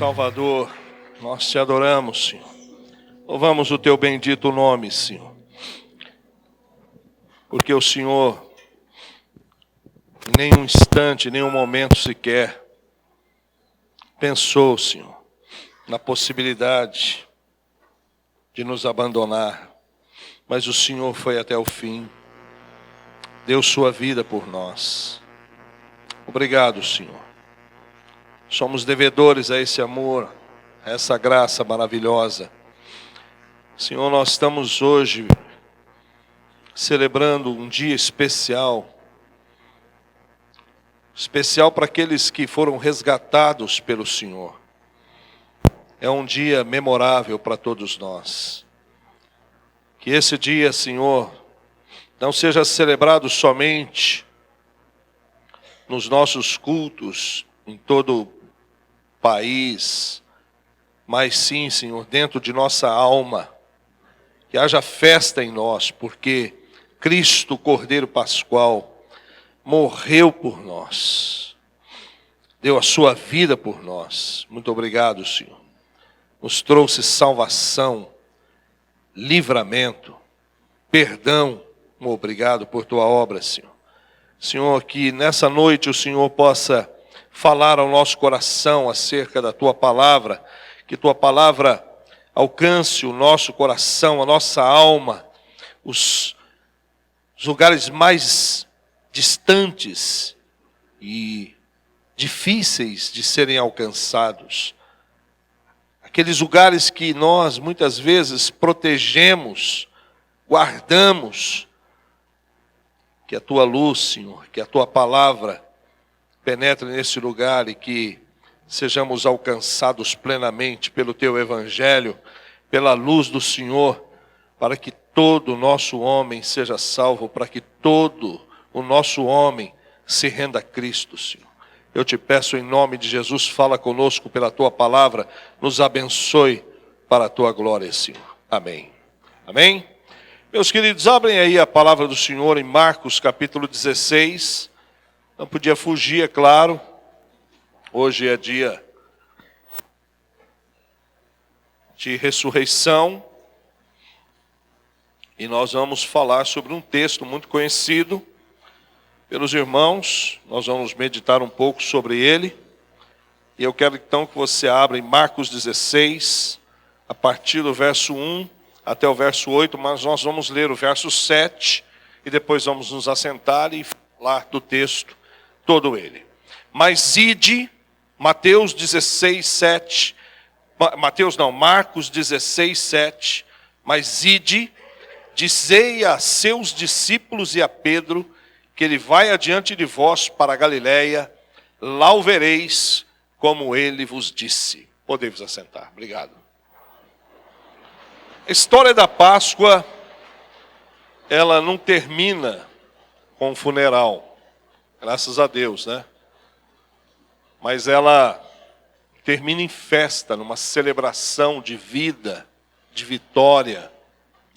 Salvador, nós te adoramos, Senhor. Louvamos o teu bendito nome, Senhor. Porque o Senhor, em nenhum instante, em nenhum momento sequer, pensou, Senhor, na possibilidade de nos abandonar. Mas o Senhor foi até o fim, deu sua vida por nós. Obrigado, Senhor. Somos devedores a esse amor, a essa graça maravilhosa. Senhor, nós estamos hoje celebrando um dia especial. Especial para aqueles que foram resgatados pelo Senhor. É um dia memorável para todos nós. Que esse dia, Senhor, não seja celebrado somente nos nossos cultos, em todo o país, mas sim, Senhor, dentro de nossa alma, que haja festa em nós, porque Cristo, Cordeiro Pascual, morreu por nós, deu a sua vida por nós. Muito obrigado, Senhor. Nos trouxe salvação, livramento, perdão. Obrigado por tua obra, Senhor. Senhor, que nessa noite o Senhor possa falar ao nosso coração acerca da tua palavra, que tua palavra alcance o nosso coração, a nossa alma, os lugares mais distantes e difíceis de serem alcançados. Aqueles lugares que nós muitas vezes protegemos, guardamos. Que a tua luz, Senhor, que a tua palavra penetre nesse lugar e que sejamos alcançados plenamente pelo teu evangelho, pela luz do Senhor, para que todo o nosso homem seja salvo, para que todo o nosso homem se renda a Cristo, Senhor. Eu te peço em nome de Jesus, fala conosco pela tua palavra, nos abençoe para a tua glória, Senhor. Amém. Amém? Meus queridos, abrem aí a palavra do Senhor em Marcos capítulo 16. Não podia fugir, é claro. Hoje é dia de ressurreição. E nós vamos falar sobre um texto muito conhecido pelos irmãos. Nós vamos meditar um pouco sobre ele. E eu quero então que você abra em Marcos 16, a partir do verso 1 até o verso 8, mas nós vamos ler o verso 7 e depois vamos nos assentar e falar do texto todo ele. Mas ide, Marcos 16, 7, mas ide, dizei a seus discípulos e a Pedro, que ele vai adiante de vós para a Galiléia, lá o vereis, como ele vos disse. Podem-vos assentar. Obrigado. A história da Páscoa, ela não termina com um funeral, graças a Deus, né? Mas ela termina em festa, numa celebração de vida, de vitória,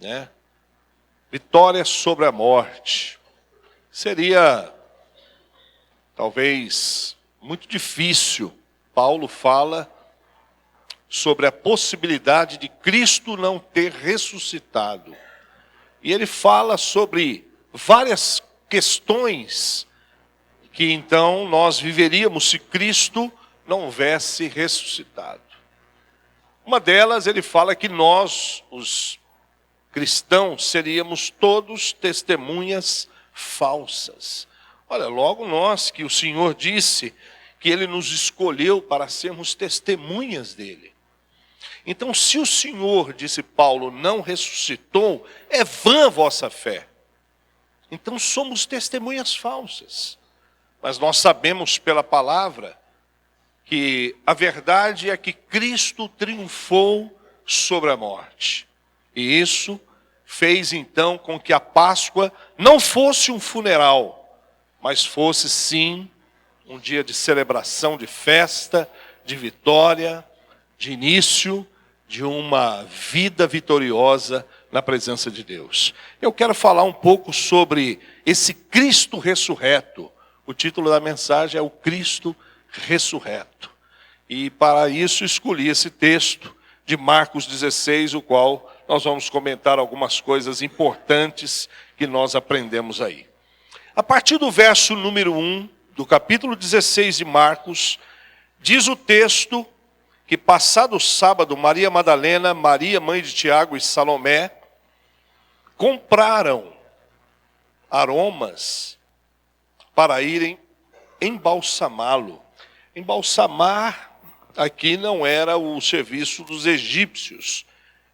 né? Vitória sobre a morte. Seria, talvez, muito difícil. Paulo fala sobre a possibilidade de Cristo não ter ressuscitado. E ele fala sobre várias questões que então nós viveríamos se Cristo não houvesse ressuscitado. Uma delas, ele fala que nós, os cristãos, seríamos todos testemunhas falsas. Olha, logo nós que o Senhor disse que ele nos escolheu para sermos testemunhas dele. Então, se o Senhor, disse Paulo, não ressuscitou, é vã a vossa fé. Então, somos testemunhas falsas. Mas nós sabemos pela palavra que a verdade é que Cristo triunfou sobre a morte. E isso fez então com que a Páscoa não fosse um funeral, mas fosse sim um dia de celebração, de festa, de vitória, de início de uma vida vitoriosa na presença de Deus. Eu quero falar um pouco sobre esse Cristo ressurreto. O título da mensagem é o Cristo ressurreto. E para isso escolhi esse texto de Marcos 16, o qual nós vamos comentar algumas coisas importantes que nós aprendemos aí. A partir do verso número 1, do capítulo 16 de Marcos, diz o texto que passado o sábado, Maria Madalena, Maria, mãe de Tiago e Salomé, compraram aromas para irem embalsamá-lo. Embalsamar aqui não era o serviço dos egípcios.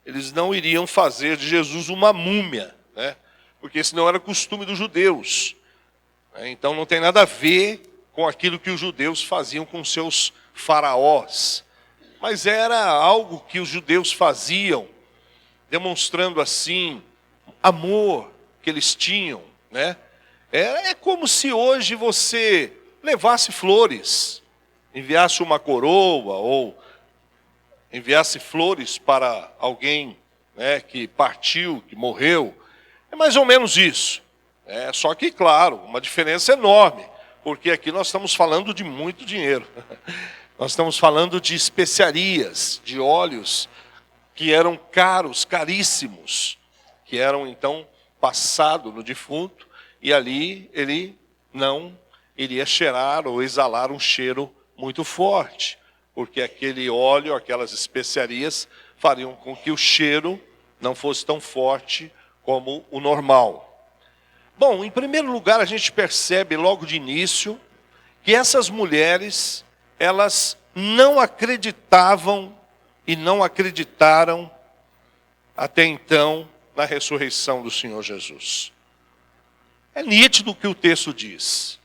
Eles não iriam fazer de Jesus uma múmia, né? Porque esse não era costume dos judeus. Então não tem nada a ver com aquilo que os judeus faziam com seus faraós. Mas era algo que os judeus faziam, demonstrando assim amor que eles tinham, né? É como se hoje você levasse flores, enviasse uma coroa ou enviasse flores para alguém, né, que partiu, que morreu. É mais ou menos isso. Só que, claro, uma diferença enorme, porque aqui nós estamos falando de muito dinheiro. Nós estamos falando de especiarias, de óleos que eram caros, caríssimos, que eram então passados no defunto, e ali ele não iria cheirar ou exalar um cheiro muito forte, porque aquele óleo, aquelas especiarias fariam com que o cheiro não fosse tão forte como o normal. Bom, em primeiro lugar a gente percebe logo de início que essas mulheres, elas não acreditavam e não acreditaram até então na ressurreição do Senhor Jesus. É nítido o que o texto diz.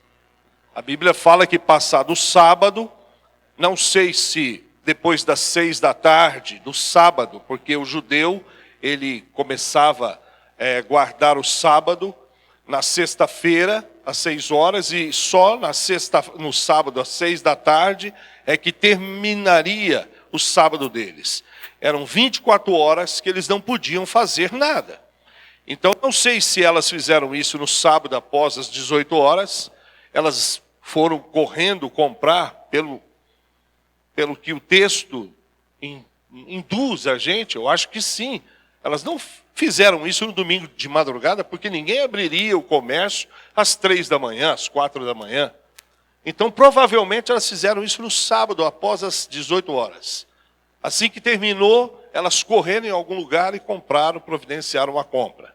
A Bíblia fala que passado o sábado, não sei se depois das 6 da tarde do sábado, porque o judeu, ele começava a guardar o sábado na sexta-feira, às 6 horas, e só no sábado, às 6 da tarde, é que terminaria o sábado deles. Eram 24 horas que eles não podiam fazer nada. Então, não sei se elas fizeram isso no sábado após as 18 horas, elas foram correndo comprar, pelo que o texto induz a gente, eu acho que sim. Elas não fizeram isso no domingo de madrugada, porque ninguém abriria o comércio às 3 da manhã, às 4 da manhã. Então, provavelmente, elas fizeram isso no sábado, após as 18 horas. Assim que terminou, elas correram em algum lugar e compraram, providenciaram a compra.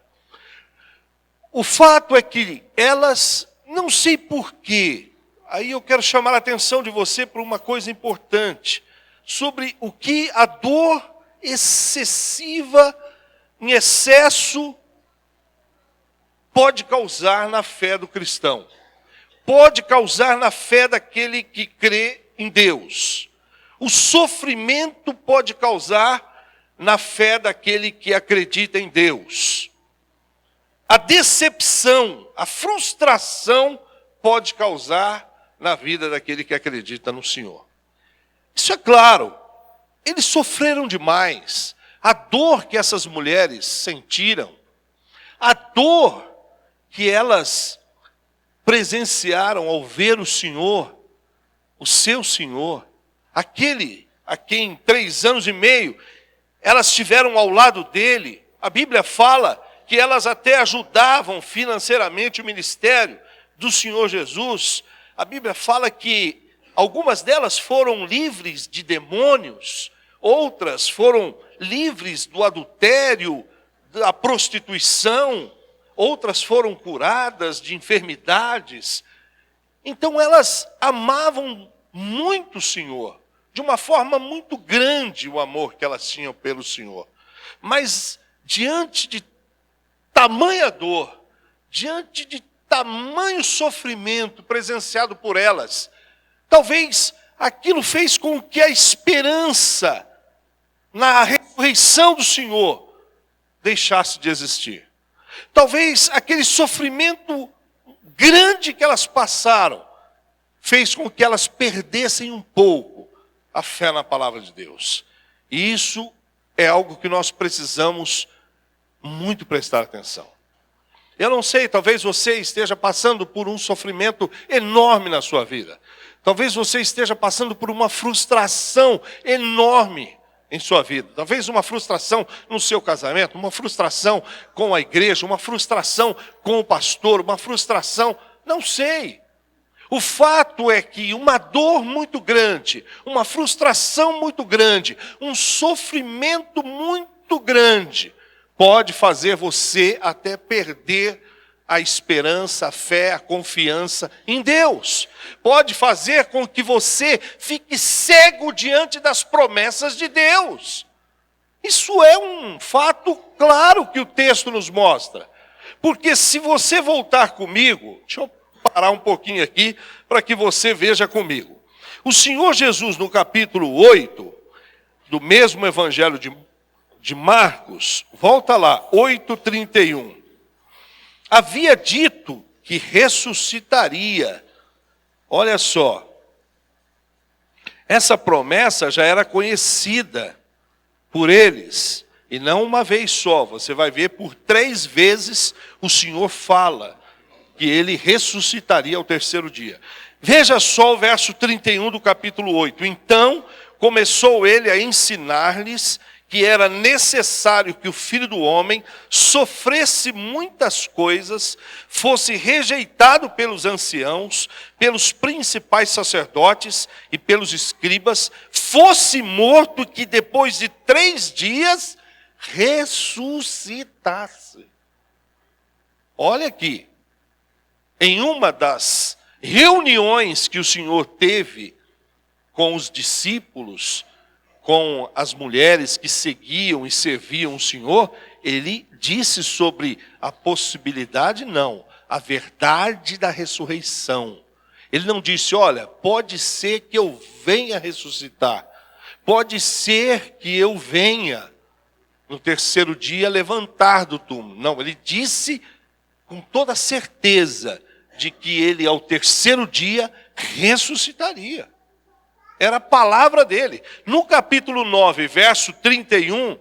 O fato é que elas, não sei porquê, aí eu quero chamar a atenção de você para uma coisa importante, sobre o que a dor excessiva, em excesso, pode causar na fé do cristão. Pode causar na fé daquele que crê em Deus. O sofrimento pode causar na fé daquele que acredita em Deus. A decepção, a frustração pode causar na vida daquele que acredita no Senhor. Isso é claro, eles sofreram demais. A dor que essas mulheres sentiram, a dor que elas presenciaram ao ver o Senhor, o seu Senhor, aquele a quem 3 anos e meio elas estiveram ao lado dele. A Bíblia fala que elas até ajudavam financeiramente o ministério do Senhor Jesus. A Bíblia fala que algumas delas foram livres de demônios, outras foram livres do adultério, da prostituição, outras foram curadas de enfermidades. Então elas amavam muito o Senhor, de uma forma muito grande o amor que elas tinham pelo Senhor. Mas diante de tamanha dor, diante de tamanho sofrimento presenciado por elas, talvez aquilo fez com que a esperança na ressurreição do Senhor deixasse de existir. Talvez aquele sofrimento grande que elas passaram fez com que elas perdessem um pouco a fé na palavra de Deus. E isso é algo que nós precisamos muito prestar atenção. Eu não sei, talvez você esteja passando por um sofrimento enorme na sua vida. Talvez você esteja passando por uma frustração enorme em sua vida. Talvez uma frustração no seu casamento, uma frustração com a igreja, uma frustração com o pastor, uma frustração, não sei. O fato é que uma dor muito grande, uma frustração muito grande, um sofrimento muito grande, pode fazer você até perder a esperança, a fé, a confiança em Deus. Pode fazer com que você fique cego diante das promessas de Deus. Isso é um fato claro que o texto nos mostra. Porque se você voltar comigo, deixa eu parar um pouquinho aqui para que você veja comigo. O Senhor Jesus, no capítulo 8, do mesmo evangelho de Marcos, volta lá, 8:31. Havia dito que ressuscitaria. Olha só, essa promessa já era conhecida por eles, e não uma vez só. Você vai ver por 3 vezes o Senhor fala que ele ressuscitaria ao terceiro dia. Veja só o verso 31 do capítulo 8. Então começou ele a ensinar-lhes que era necessário que o Filho do Homem sofresse muitas coisas, fosse rejeitado pelos anciãos, pelos principais sacerdotes e pelos escribas, fosse morto, que depois de 3 dias ressuscitasse. Olha aqui, em uma das reuniões que o Senhor teve com os discípulos, com as mulheres que seguiam e serviam o Senhor, ele disse sobre a possibilidade, não, a verdade da ressurreição. Ele não disse, olha, pode ser que eu venha ressuscitar, pode ser que eu venha no terceiro dia levantar do túmulo. Não, ele disse com toda certeza de que ele ao terceiro dia ressuscitaria. Era a palavra dele. No capítulo 9, verso 31,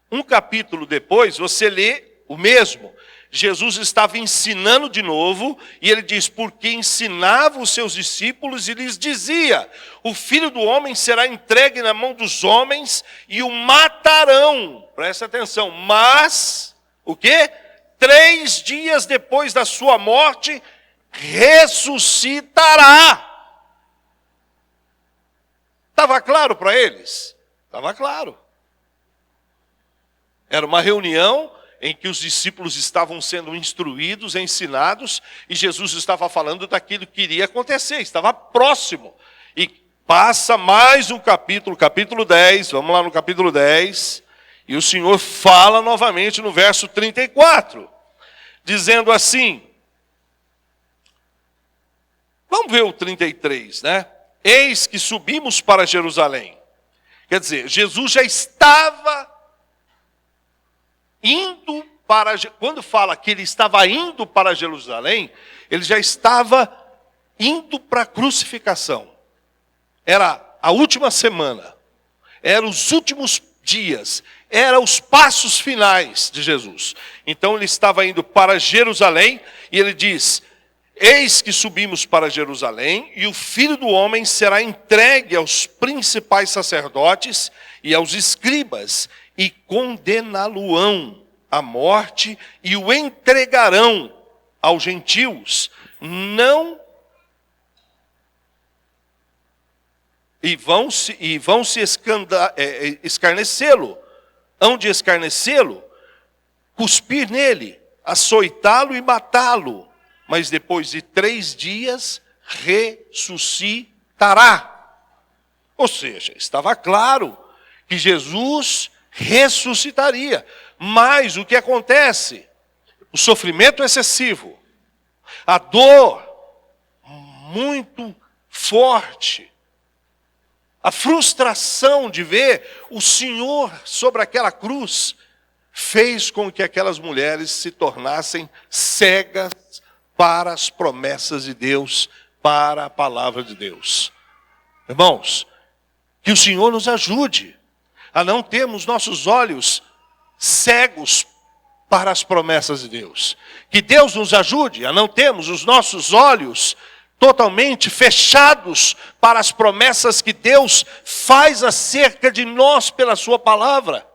um capítulo depois, você lê o mesmo. Jesus estava ensinando de novo, e ele diz, porque ensinava os seus discípulos e lhes dizia, o Filho do Homem será entregue na mão dos homens e o matarão. Presta atenção, mas, o quê? 3 dias depois da sua morte, ressuscitará. Estava claro para eles? Estava claro. Era uma reunião em que os discípulos estavam sendo instruídos, ensinados, e Jesus estava falando daquilo que iria acontecer, estava próximo. E passa mais um capítulo, capítulo 10, vamos lá no capítulo 10, e o Senhor fala novamente no verso 34, dizendo assim, vamos ver o 33, né? Eis que subimos para Jerusalém. Quer dizer, Jesus já estava indo para... Quando fala que ele estava indo para Jerusalém, ele já estava indo para a crucificação. Era a última semana. Eram os últimos dias. Eram os passos finais de Jesus. Então ele estava indo para Jerusalém e ele diz... Eis que subimos para Jerusalém, e o Filho do Homem será entregue aos principais sacerdotes e aos escribas, e condená-lo-ão à morte, e o entregarão aos gentios, e vão se escarnecê-lo, hão de escarnecê-lo, cuspir nele, açoitá-lo e matá-lo. Mas depois de 3 dias, ressuscitará. Ou seja, estava claro que Jesus ressuscitaria. Mas o que acontece? O sofrimento excessivo, a dor muito forte, a frustração de ver o Senhor sobre aquela cruz, fez com que aquelas mulheres se tornassem cegas para as promessas de Deus, para a palavra de Deus. Irmãos, que o Senhor nos ajude a não termos nossos olhos cegos para as promessas de Deus. Que Deus nos ajude a não termos os nossos olhos totalmente fechados para as promessas que Deus faz acerca de nós pela sua palavra.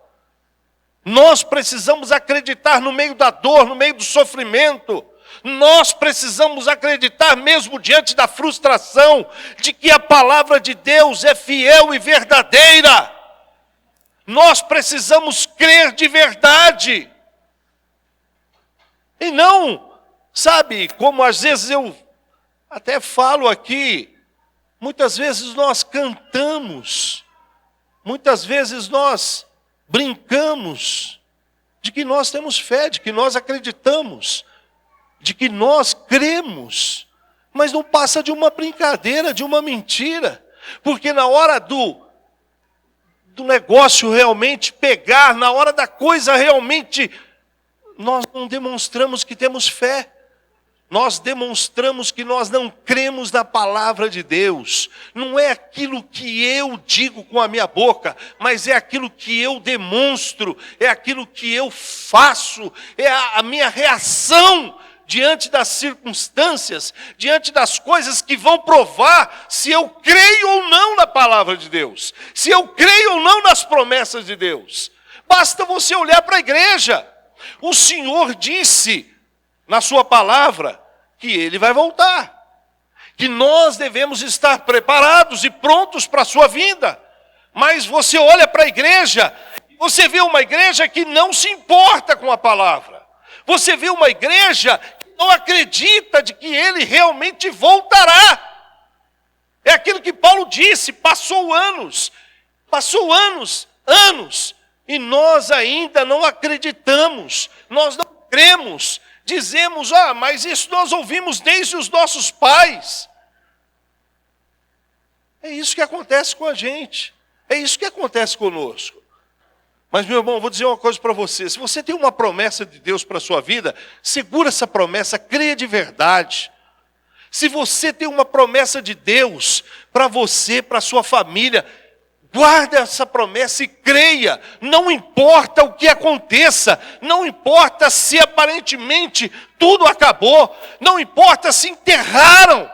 Nós precisamos acreditar no meio da dor, no meio do sofrimento. Nós precisamos acreditar mesmo diante da frustração de que a palavra de Deus é fiel e verdadeira. Nós precisamos crer de verdade. E não, sabe, como às vezes eu até falo aqui, muitas vezes nós cantamos, muitas vezes nós brincamos de que nós temos fé, de que nós acreditamos, de que nós cremos, mas não passa de uma brincadeira, de uma mentira, porque na hora do negócio realmente pegar, na hora da coisa realmente, nós não demonstramos que temos fé. Nós demonstramos que nós não cremos na palavra de Deus. Não é aquilo que eu digo com a minha boca, mas é aquilo que eu demonstro, é aquilo que eu faço, é a minha reação diante das circunstâncias, diante das coisas que vão provar se eu creio ou não na palavra de Deus, se eu creio ou não nas promessas de Deus. Basta você olhar para a igreja. O Senhor disse na sua palavra que Ele vai voltar, que nós devemos estar preparados e prontos para a sua vinda. Mas você olha para a igreja, você vê uma igreja que não se importa com a palavra. Você vê uma igreja que não acredita de que Ele realmente voltará. É aquilo que Paulo disse, passou anos, e nós ainda não acreditamos, nós não cremos. Dizemos, mas isso nós ouvimos desde os nossos pais. É isso que acontece com a gente. É isso que acontece conosco. Mas, meu irmão, vou dizer uma coisa para você. Se você tem uma promessa de Deus para a sua vida, segura essa promessa, creia de verdade. Se você tem uma promessa de Deus para você, para a sua família, guarda essa promessa e creia. Não importa o que aconteça, não importa se aparentemente tudo acabou, não importa se enterraram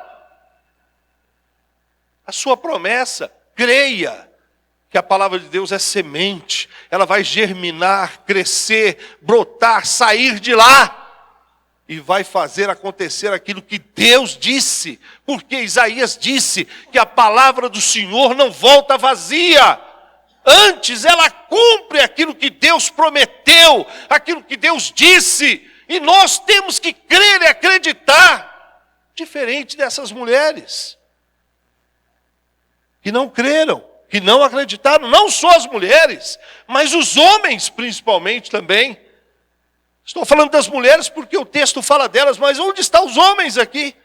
a sua promessa, creia que a palavra de Deus é semente, ela vai germinar, crescer, brotar, sair de lá e vai fazer acontecer aquilo que Deus disse, porque Isaías disse que a palavra do Senhor não volta vazia, antes ela cumpre aquilo que Deus prometeu, aquilo que Deus disse, e nós temos que crer e acreditar, diferente dessas mulheres que não creram, que não acreditaram, não só as mulheres, mas os homens principalmente também. Estou falando das mulheres porque o texto fala delas, mas onde estão os homens aqui?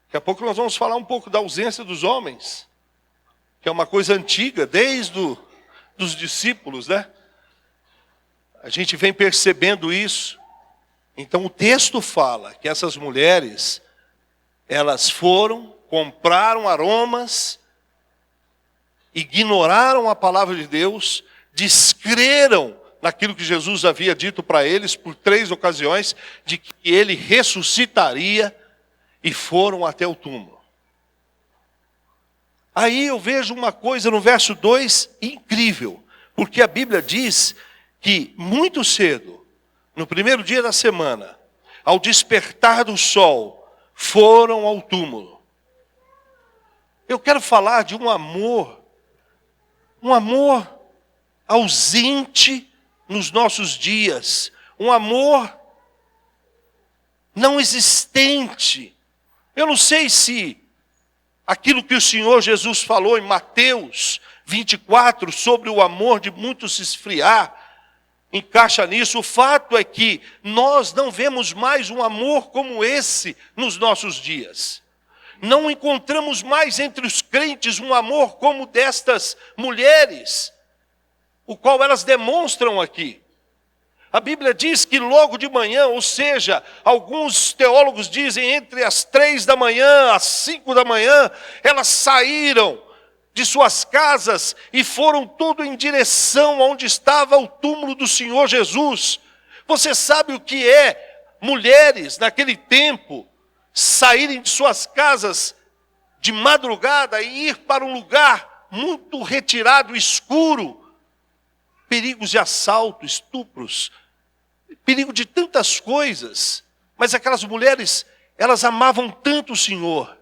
Daqui a pouco nós vamos falar um pouco da ausência dos homens, que é uma coisa antiga, desde os discípulos, né? A gente vem percebendo isso. Então o texto fala que essas mulheres, elas foram, compraram aromas, ignoraram a palavra de Deus, descreram naquilo que Jesus havia dito para eles por 3 ocasiões, de que Ele ressuscitaria, e foram até o túmulo. Aí eu vejo uma coisa no verso 2 incrível, porque a Bíblia diz que muito cedo, no primeiro dia da semana, ao despertar do sol, foram ao túmulo. Eu quero falar de um amor ausente nos nossos dias, um amor não existente. Eu não sei se aquilo que o Senhor Jesus falou em Mateus 24, sobre o amor de muitos se esfriar, encaixa nisso. O fato é que nós não vemos mais um amor como esse nos nossos dias. Não encontramos mais entre os crentes um amor como destas mulheres, o qual elas demonstram aqui. A Bíblia diz que logo de manhã, ou seja, alguns teólogos dizem entre as 3 da manhã, às 5 da manhã, elas saíram de suas casas e foram tudo em direção onde estava o túmulo do Senhor Jesus. Você sabe o que é mulheres naquele tempo saírem de suas casas de madrugada e ir para um lugar muito retirado, escuro, perigos de assalto, estupros, perigo de tantas coisas. Mas aquelas mulheres, elas amavam tanto o Senhor,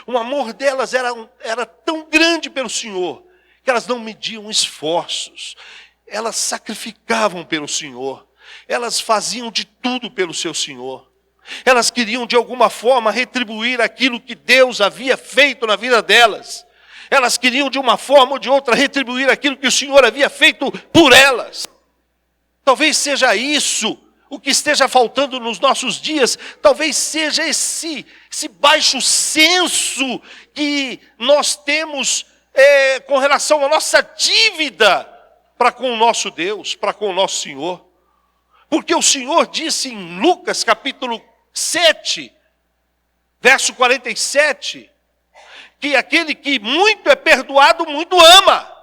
o amor delas era tão grande pelo Senhor, que elas não mediam esforços, elas sacrificavam pelo Senhor, elas faziam de tudo pelo seu Senhor. Elas queriam de alguma forma retribuir aquilo que Deus havia feito na vida delas. Elas queriam de uma forma ou de outra retribuir aquilo que o Senhor havia feito por elas. Talvez seja isso o que esteja faltando nos nossos dias. Talvez seja esse baixo senso que nós temos com relação à nossa dívida para com o nosso Deus, para com o nosso Senhor. Porque o Senhor disse em Lucas capítulo 7, verso 47, que aquele que muito é perdoado, muito ama.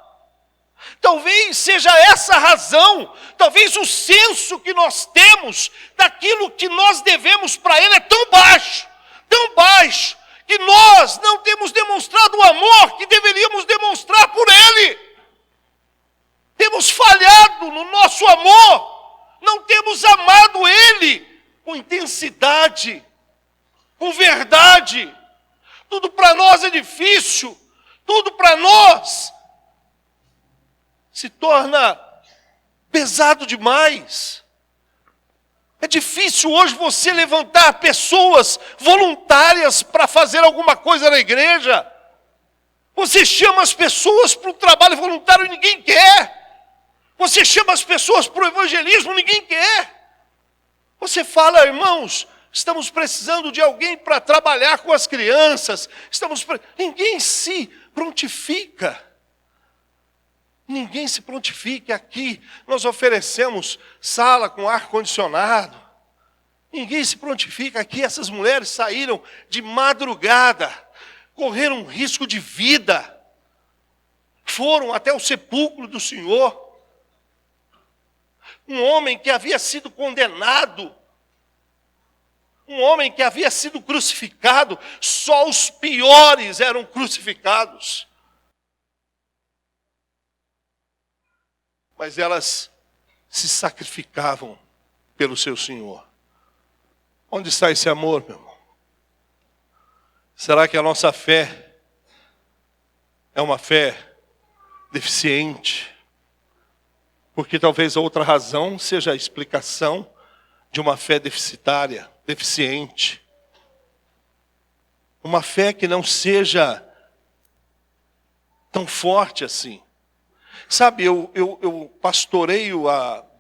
Talvez seja essa a razão, talvez o senso que nós temos daquilo que nós devemos para Ele é tão baixo, que nós não temos demonstrado o amor que deveríamos demonstrar por Ele. Temos falhado no nosso amor, não temos amado Ele com intensidade, com verdade. Tudo para nós é difícil, tudo para nós se torna pesado demais. É difícil hoje você levantar pessoas voluntárias para fazer alguma coisa na igreja. Você chama as pessoas para o trabalho voluntário e ninguém quer. Você chama as pessoas para o evangelismo, ninguém quer. Você fala, irmãos, estamos precisando de alguém para trabalhar com as crianças. Ninguém se prontifica. Ninguém se prontifica. Aqui nós oferecemos sala com ar-condicionado. Ninguém se prontifica. Aqui essas mulheres saíram de madrugada, correram um risco de vida, foram até o sepulcro do Senhor. Um homem que havia sido condenado, um homem que havia sido crucificado, só os piores eram crucificados. Mas elas se sacrificavam pelo seu Senhor. Onde está esse amor, meu irmão? Será que a nossa fé é uma fé deficiente? Porque talvez a outra razão seja a explicação de uma fé deficitária, deficiente. Uma fé que não seja tão forte assim. Sabe, eu pastoreio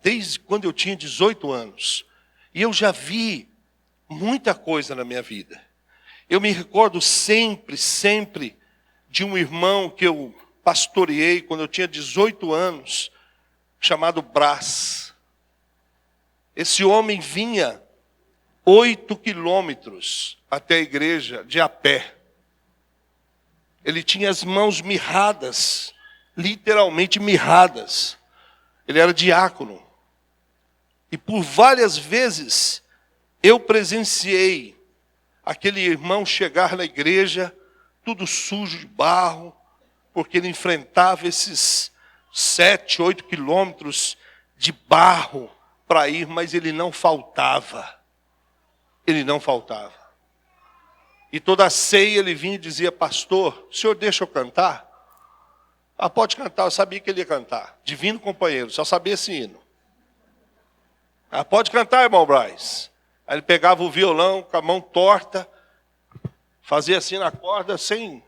desde quando eu tinha 18 anos. E eu já vi muita coisa na minha vida. Eu me recordo sempre de um irmão que eu pastoreei quando eu tinha 18 anos, chamado Brás. Esse homem vinha 8 quilômetros até a igreja de a pé. Ele tinha as mãos mirradas, literalmente mirradas. Ele era diácono. E por várias vezes eu presenciei aquele irmão chegar na igreja, tudo sujo de barro, porque ele enfrentava esses 7, 8 quilômetros de barro para ir, mas ele não faltava. Ele não faltava. E toda a ceia ele vinha e dizia, pastor, o senhor deixa eu cantar? Ah, pode cantar, eu sabia que ele ia cantar. Divino companheiro, só sabia esse hino. Ah, pode cantar, irmão Braz. Aí ele pegava o violão com a mão torta, fazia assim na corda, sem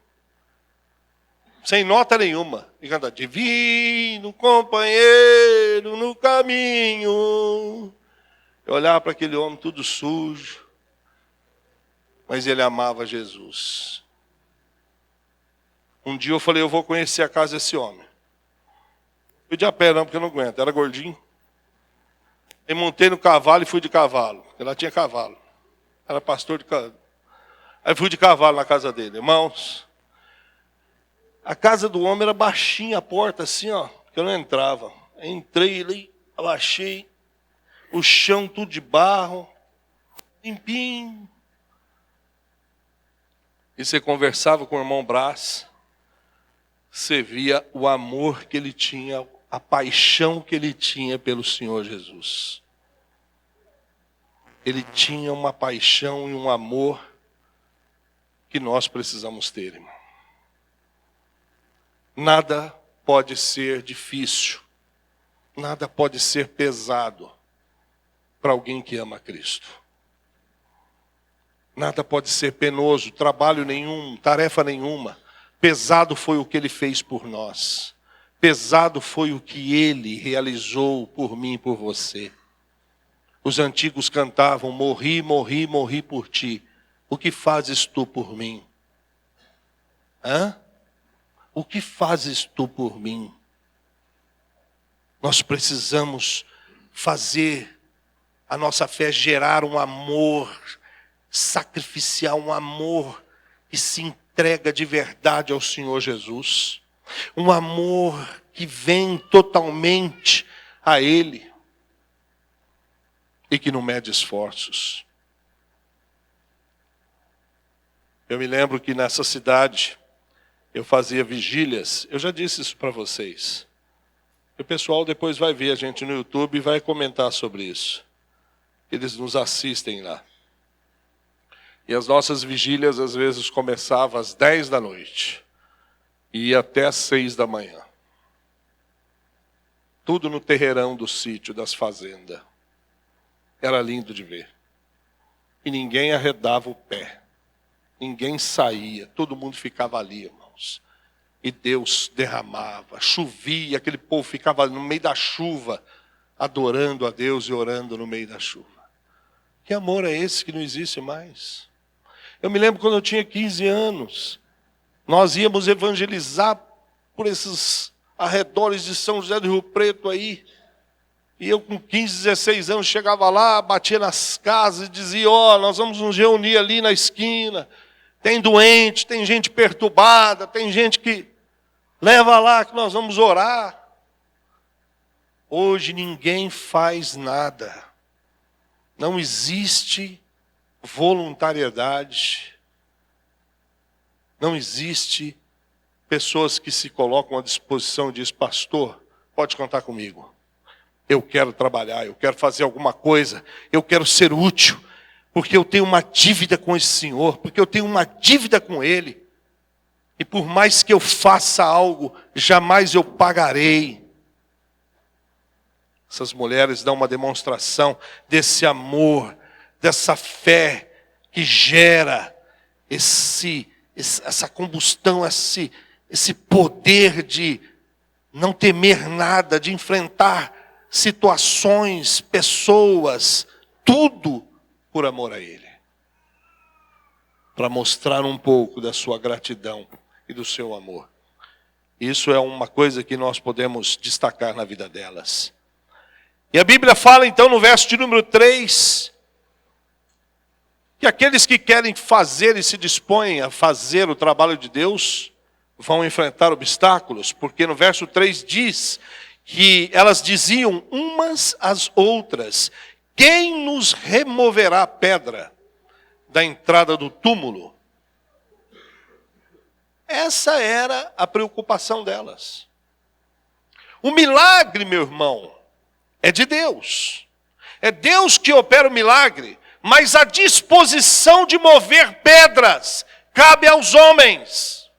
nota nenhuma. E cantava, divino companheiro no caminho. Eu olhava para aquele homem tudo sujo, mas ele amava Jesus. Um dia eu falei, eu vou conhecer a casa desse homem. Fui de a pé não, porque eu não aguento, era gordinho. E montei no cavalo e fui de cavalo, porque lá tinha cavalo. Era pastor de cavalo. Aí fui de cavalo na casa dele. Irmãos, A casa do homem era baixinha, a porta assim, ó, que eu não entrava. Entrei ali, abaixei, o chão tudo de barro, limpinho. E você conversava com o irmão Brás, você via o amor que ele tinha, a paixão que ele tinha pelo Senhor Jesus. Ele tinha uma paixão e um amor que nós precisamos ter, irmão. Nada pode ser difícil, nada pode ser pesado para alguém que ama Cristo. Nada pode ser penoso, trabalho nenhum, tarefa nenhuma. Pesado foi o que ele fez por nós. Pesado foi o que ele realizou por mim e por você. Os antigos cantavam: morri, morri, morri por ti. O que fazes tu por mim? Hã? O que fazes tu por mim? Nós precisamos fazer a nossa fé gerar um amor sacrificial, um amor que se entrega de verdade ao Senhor Jesus. Um amor que vem totalmente a Ele e que não mede esforços. Eu me lembro que nessa cidade eu fazia vigílias. Eu já disse isso para vocês. O pessoal depois vai ver a gente no YouTube e vai comentar sobre isso. Eles nos assistem lá. E as nossas vigílias às vezes começavam às 10 da noite e ia até às 6 da manhã. Tudo no terreirão do sítio, das fazendas. Era lindo de ver. E ninguém arredava o pé. Ninguém saía. Todo mundo ficava ali, irmãos. E Deus derramava, chovia, aquele povo ficava no meio da chuva, adorando a Deus e orando no meio da chuva. Que amor é esse que não existe mais? Eu me lembro quando eu tinha 15 anos, nós íamos evangelizar por esses arredores de São José do Rio Preto aí. E eu com 15, 16 anos chegava lá, batia nas casas e dizia: ó, nós vamos nos reunir ali na esquina. Tem doente, tem gente perturbada, tem gente que leva lá que nós vamos orar. Hoje ninguém faz nada. Não existe voluntariedade. Não existe pessoas que se colocam à disposição e dizem: pastor, pode contar comigo. Eu quero trabalhar, eu quero fazer alguma coisa, eu quero ser útil, porque eu tenho uma dívida com esse Senhor, porque eu tenho uma dívida com Ele. E por mais que eu faça algo, jamais eu pagarei. Essas mulheres dão uma demonstração desse amor, dessa fé que gera essa combustão, esse poder de não temer nada, de enfrentar situações, pessoas, tudo por amor a Ele. Para mostrar um pouco da sua gratidão e do seu amor. Isso é uma coisa que nós podemos destacar na vida delas. E a Bíblia fala então no verso de número 3, que aqueles que querem fazer e se dispõem a fazer o trabalho de Deus, vão enfrentar obstáculos, porque no verso 3 diz que elas diziam umas às outras: quem nos removerá a pedra da entrada do túmulo? Essa era a preocupação delas. O milagre, meu irmão, é de Deus. É Deus que opera o milagre, mas a disposição de mover pedras cabe aos homens.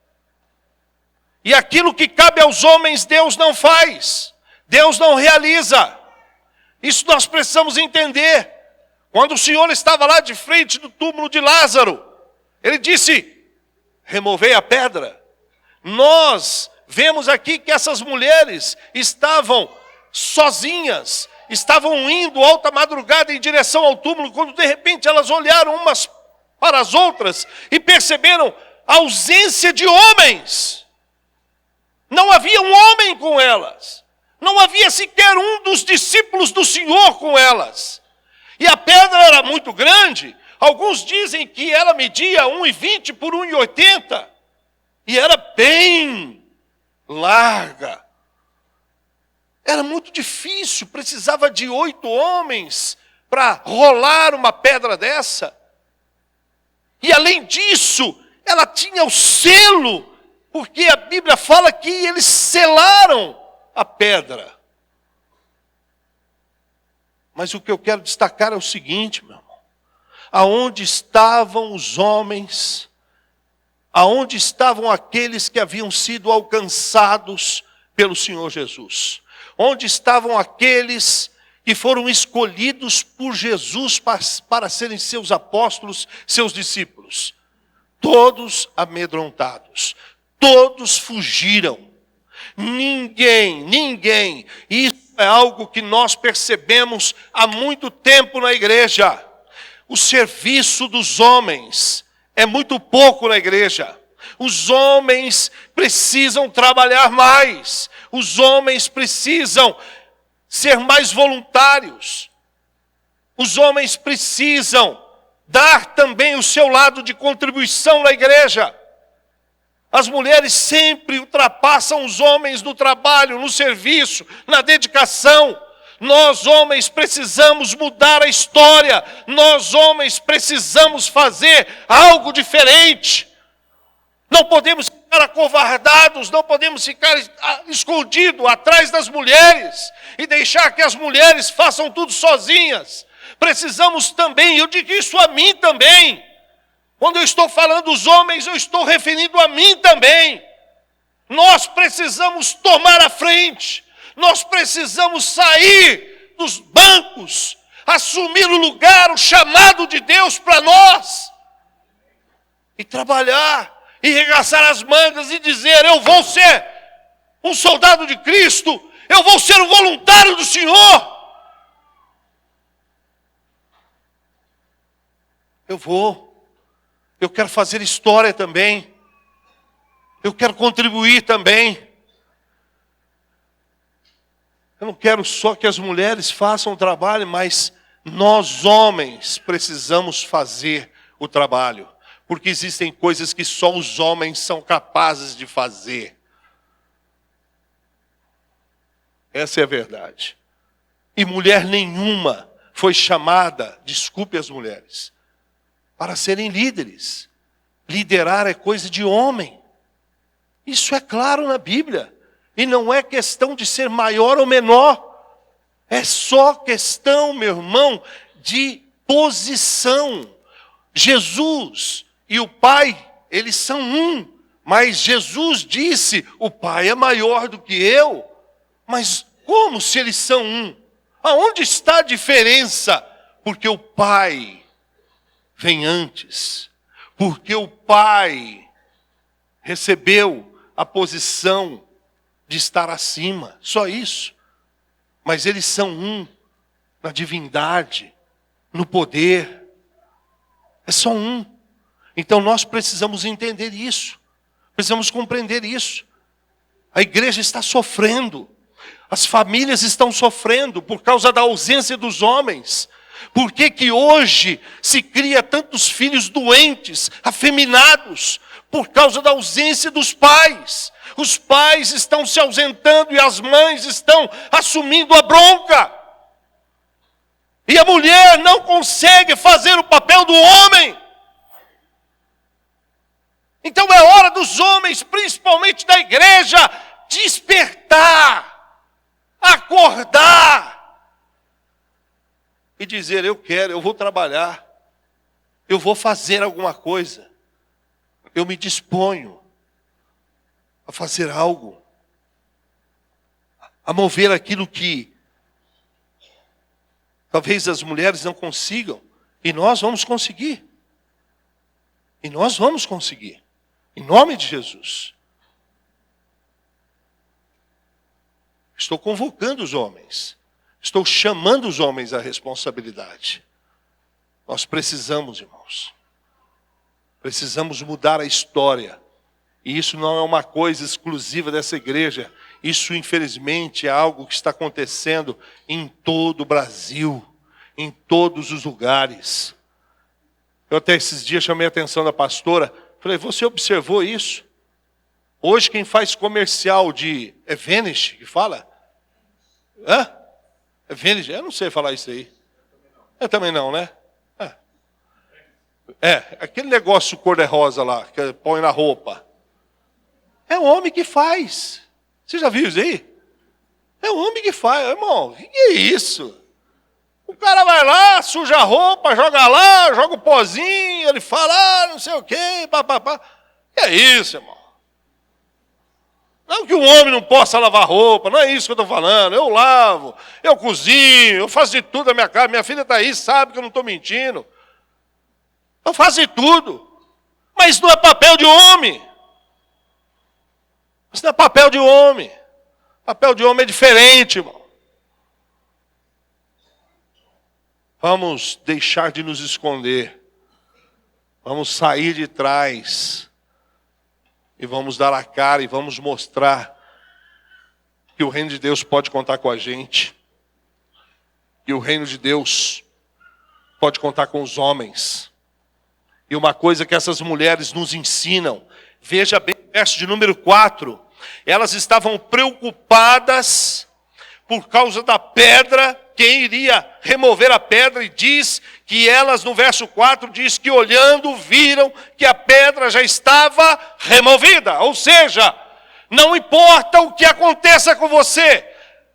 E aquilo que cabe aos homens, Deus não faz. Deus não realiza. Isso nós precisamos entender. Quando o Senhor estava lá de frente do túmulo de Lázaro, Ele disse: removei a pedra. Nós vemos aqui que essas mulheres estavam sozinhas, estavam indo alta madrugada em direção ao túmulo, quando de repente elas olharam umas para as outras e perceberam a ausência de homens. Não havia um homem com elas. Não havia sequer um dos discípulos do Senhor com elas. E a pedra era muito grande. Alguns dizem que ela media 1,20 por 1,80. E era bem larga. Era muito difícil, precisava de 8 homens para rolar uma pedra dessa. E além disso, ela tinha o selo, porque a Bíblia fala que eles selaram a pedra. Mas o que eu quero destacar é o seguinte, meu irmão. Aonde estavam os homens? Aonde estavam aqueles que haviam sido alcançados pelo Senhor Jesus? Onde estavam aqueles que foram escolhidos por Jesus para serem seus apóstolos, seus discípulos? Todos amedrontados, todos fugiram. Ninguém. Isso é algo que nós percebemos há muito tempo na igreja. O serviço dos homens é muito pouco na igreja. Os homens precisam trabalhar mais. Os homens precisam ser mais voluntários. Os homens precisam dar também o seu lado de contribuição na igreja. As mulheres sempre ultrapassam os homens no trabalho, no serviço, na dedicação. Nós, homens, precisamos mudar a história. Nós, homens, precisamos fazer algo diferente. Não podemos ficar acovardados, não podemos ficar escondidos atrás das mulheres e deixar que as mulheres façam tudo sozinhas. Precisamos também, eu digo isso a mim também. Quando eu estou falando dos homens, eu estou referindo a mim também. Nós precisamos tomar a frente. Nós precisamos sair dos bancos, assumir o lugar, o chamado de Deus para nós. E trabalhar, e regaçar as mangas e dizer: eu vou ser um soldado de Cristo, eu vou ser um voluntário do Senhor. Eu quero fazer história também. Eu quero contribuir também. Eu não quero só que as mulheres façam o trabalho, mas nós homens precisamos fazer o trabalho. Porque existem coisas que só os homens são capazes de fazer. Essa é a verdade. E mulher nenhuma foi chamada, desculpe as mulheres, para serem líderes. Liderar é coisa de homem. Isso é claro na Bíblia. E não é questão de ser maior ou menor. É só questão, meu irmão, de posição. Jesus e o Pai, eles são um. Mas Jesus disse: o Pai é maior do que eu. Mas como se eles são um? Aonde está a diferença? Porque o Pai vem antes. Porque o Pai recebeu a posição de estar acima. Só isso. Mas eles são um na divindade, no poder. É só um. Então nós precisamos entender isso. Precisamos compreender isso. A igreja está sofrendo. As famílias estão sofrendo por causa da ausência dos homens. Por que hoje se cria tantos filhos doentes, afeminados? Por causa da ausência dos pais. Os pais estão se ausentando e as mães estão assumindo a bronca. E a mulher não consegue fazer o papel do homem. Então é hora dos homens, principalmente da igreja, despertar, acordar e dizer: eu quero, eu vou trabalhar, eu vou fazer alguma coisa, eu me disponho a fazer algo, a mover aquilo que talvez as mulheres não consigam, e nós vamos conseguir. E nós vamos conseguir. Em nome de Jesus. Estou convocando os homens. Estou chamando os homens à responsabilidade. Nós precisamos, irmãos. Precisamos mudar a história. E isso não é uma coisa exclusiva dessa igreja. Isso, infelizmente, é algo que está acontecendo em todo o Brasil. Em todos os lugares. Eu até esses dias chamei a atenção da pastora. Falei: você observou isso? Hoje quem faz comercial de... É Vanish que fala? Hã? É Vanish? Eu não sei falar isso aí. Eu também não, né? Aquele negócio cor-de-rosa lá, que põe na roupa. É o homem que faz. Você já viu isso aí? É o homem que faz. Irmão, o que é isso? O cara vai lá, suja a roupa, joga lá, joga o pozinho, ele fala, não sei o quê, papapá. Que é isso, irmão? Não que o homem não possa lavar roupa, não é isso que eu estou falando. Eu lavo, eu cozinho, eu faço de tudo na minha casa. Minha filha está aí, sabe que eu não estou mentindo. Eu faço de tudo. Mas isso não é papel de homem. Isso não é papel de homem. Papel de homem é diferente, irmão. Vamos deixar de nos esconder. Vamos sair de trás. E vamos dar a cara e vamos mostrar que o reino de Deus pode contar com a gente. Que o reino de Deus pode contar com os homens. E uma coisa que essas mulheres nos ensinam, veja bem o verso de número 4. Elas estavam preocupadas por causa da pedra, quem iria remover a pedra, e diz que elas, no verso 4, diz que olhando, viram que a pedra já estava removida. Ou seja, não importa o que aconteça com você,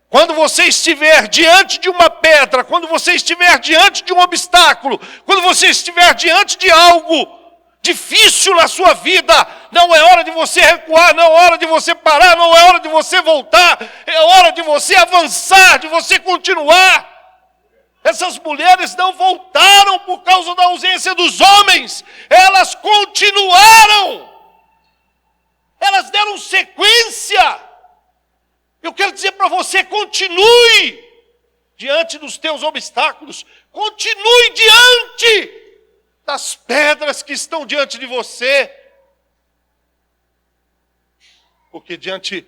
quando você estiver diante de uma pedra, quando você estiver diante de um obstáculo, quando você estiver diante de algo difícil na sua vida, não é hora de você recuar, não é hora de você parar, não é hora de você voltar, é hora de você avançar, de você continuar. Essas mulheres não voltaram por causa da ausência dos homens, elas continuaram, elas deram sequência. Eu quero dizer para você, continue diante dos teus obstáculos, continue diante das pedras que estão diante de você, porque diante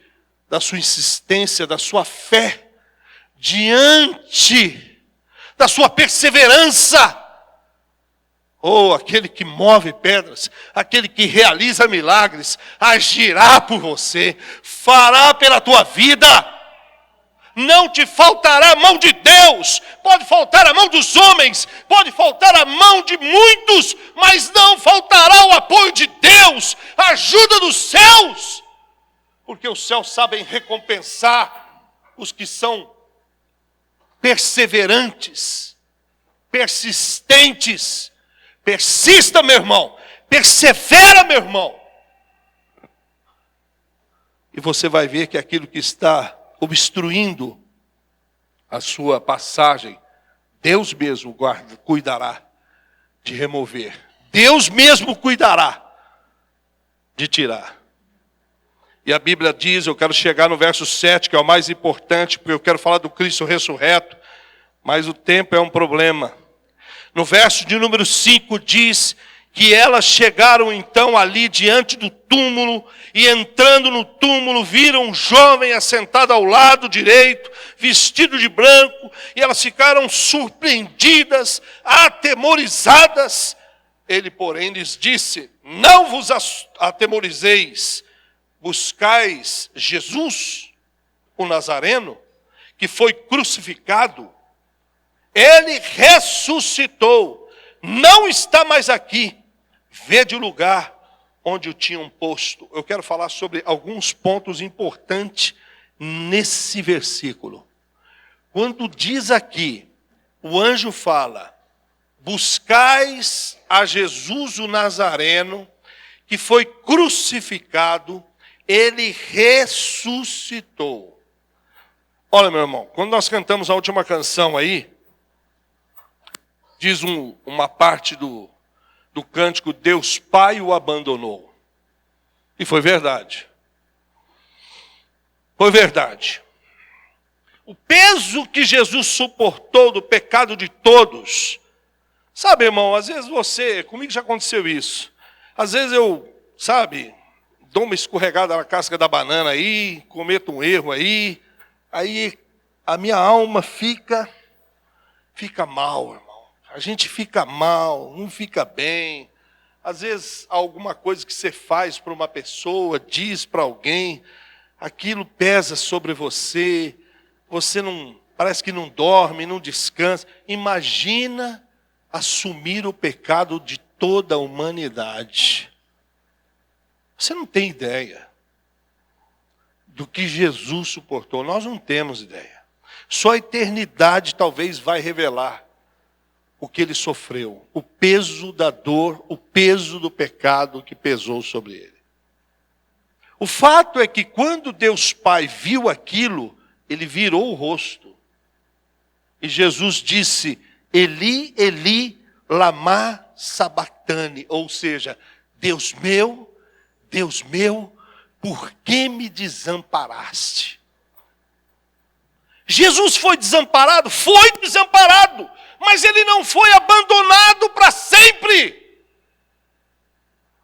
da sua insistência, da sua fé, diante da sua perseverança, aquele que move pedras, aquele que realiza milagres, agirá por você, fará pela tua vida. Não te faltará a mão de Deus, pode faltar a mão dos homens, pode faltar a mão de muitos, mas não faltará o apoio de Deus, a ajuda dos céus, porque os céus sabem recompensar os que são perseverantes, persistentes. Persista, meu irmão, persevera, meu irmão, e você vai ver que aquilo que está obstruindo a sua passagem, Deus mesmo cuidará de remover. Deus mesmo cuidará de tirar. E a Bíblia diz, eu quero chegar no verso 7, que é o mais importante, porque eu quero falar do Cristo ressurreto, mas o tempo é um problema. No verso de número 5 diz que elas chegaram então ali diante do túmulo, e entrando no túmulo viram um jovem assentado ao lado direito, vestido de branco, e elas ficaram surpreendidas, atemorizadas. Ele, porém, lhes disse, não vos atemorizeis, buscais Jesus, o Nazareno, que foi crucificado. Ele ressuscitou, não está mais aqui, vede o lugar onde o tinham posto. Eu quero falar sobre alguns pontos importantes nesse versículo. Quando diz aqui, o anjo fala, buscais a Jesus o Nazareno, que foi crucificado, ele ressuscitou. Olha, meu irmão, quando nós cantamos a última canção aí, diz uma parte do cântico, Deus Pai o abandonou. E foi verdade. Foi verdade. O peso que Jesus suportou do pecado de todos. Sabe, irmão, às vezes comigo já aconteceu isso. Às vezes eu, dou uma escorregada na casca da banana aí, cometo um erro aí a minha alma fica mal, irmão. A gente fica mal, não fica bem. às vezes alguma coisa que você faz para uma pessoa, diz para alguém, aquilo pesa sobre você, você não, parece que não dorme, não descansa. Imagina assumir o pecado de toda a humanidade. Você não tem ideia do que Jesus suportou. Nós não temos ideia. Só a eternidade talvez vai revelar o que ele sofreu, o peso da dor, o peso do pecado que pesou sobre ele. O fato é que quando Deus Pai viu aquilo, ele virou o rosto. E Jesus disse, Eli, Eli, lama sabachthani, ou seja, Deus meu, por que me desamparaste? Jesus foi desamparado, mas ele não foi abandonado para sempre.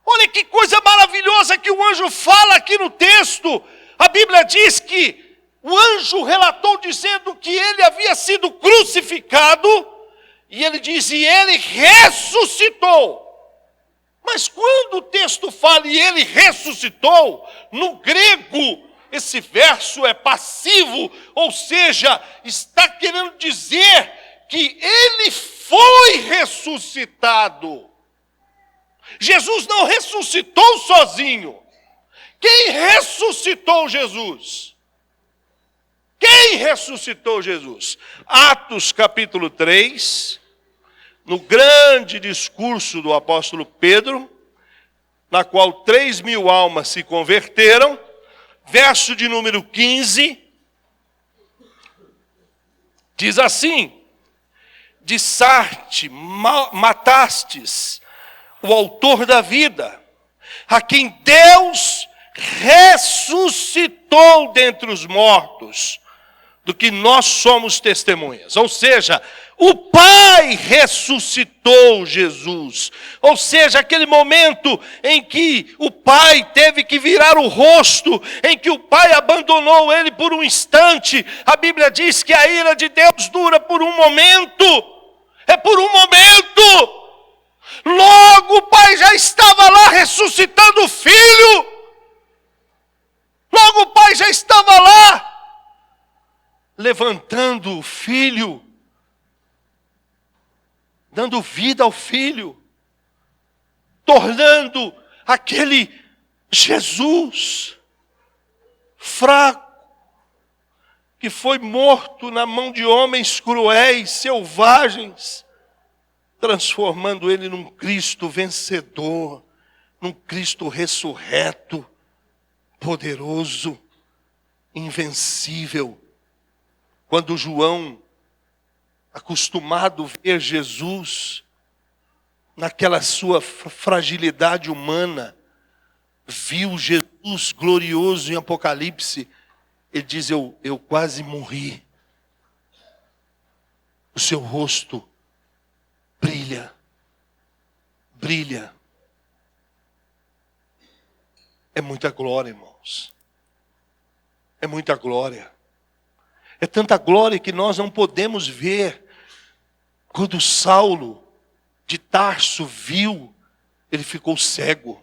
Olha que coisa maravilhosa que o anjo fala aqui no texto. A Bíblia diz que o anjo relatou dizendo que ele havia sido crucificado, e ele diz, e ele ressuscitou. Mas quando o texto fala e ele ressuscitou, no grego, esse verso é passivo, ou seja, está querendo dizer que ele foi ressuscitado. Jesus não ressuscitou sozinho. Quem ressuscitou Jesus? Quem ressuscitou Jesus? Atos capítulo 3, no grande discurso do apóstolo Pedro, na qual 3.000 almas se converteram, verso de número 15, diz assim, de Sarte matastes o autor da vida, a quem Deus ressuscitou dentre os mortos, do que nós somos testemunhas. Ou seja, o Pai ressuscitou Jesus. Ou seja, aquele momento em que o Pai teve que virar o rosto, em que o Pai abandonou ele por um instante. A Bíblia diz que a ira de Deus dura por um momento. É por um momento. Logo o Pai já estava lá ressuscitando o Filho. Logo o Pai já estava lá levantando o Filho, dando vida ao Filho, tornando aquele Jesus fraco, que foi morto na mão de homens cruéis, selvagens, transformando ele num Cristo vencedor, num Cristo ressurreto, poderoso, invencível. Quando João, acostumado a ver Jesus naquela sua fragilidade humana, viu Jesus glorioso em Apocalipse, ele diz, eu quase morri. O seu rosto brilha. É muita glória, irmãos. É muita glória. É tanta glória que nós não podemos ver. Quando Saulo de Tarso viu, ele ficou cego.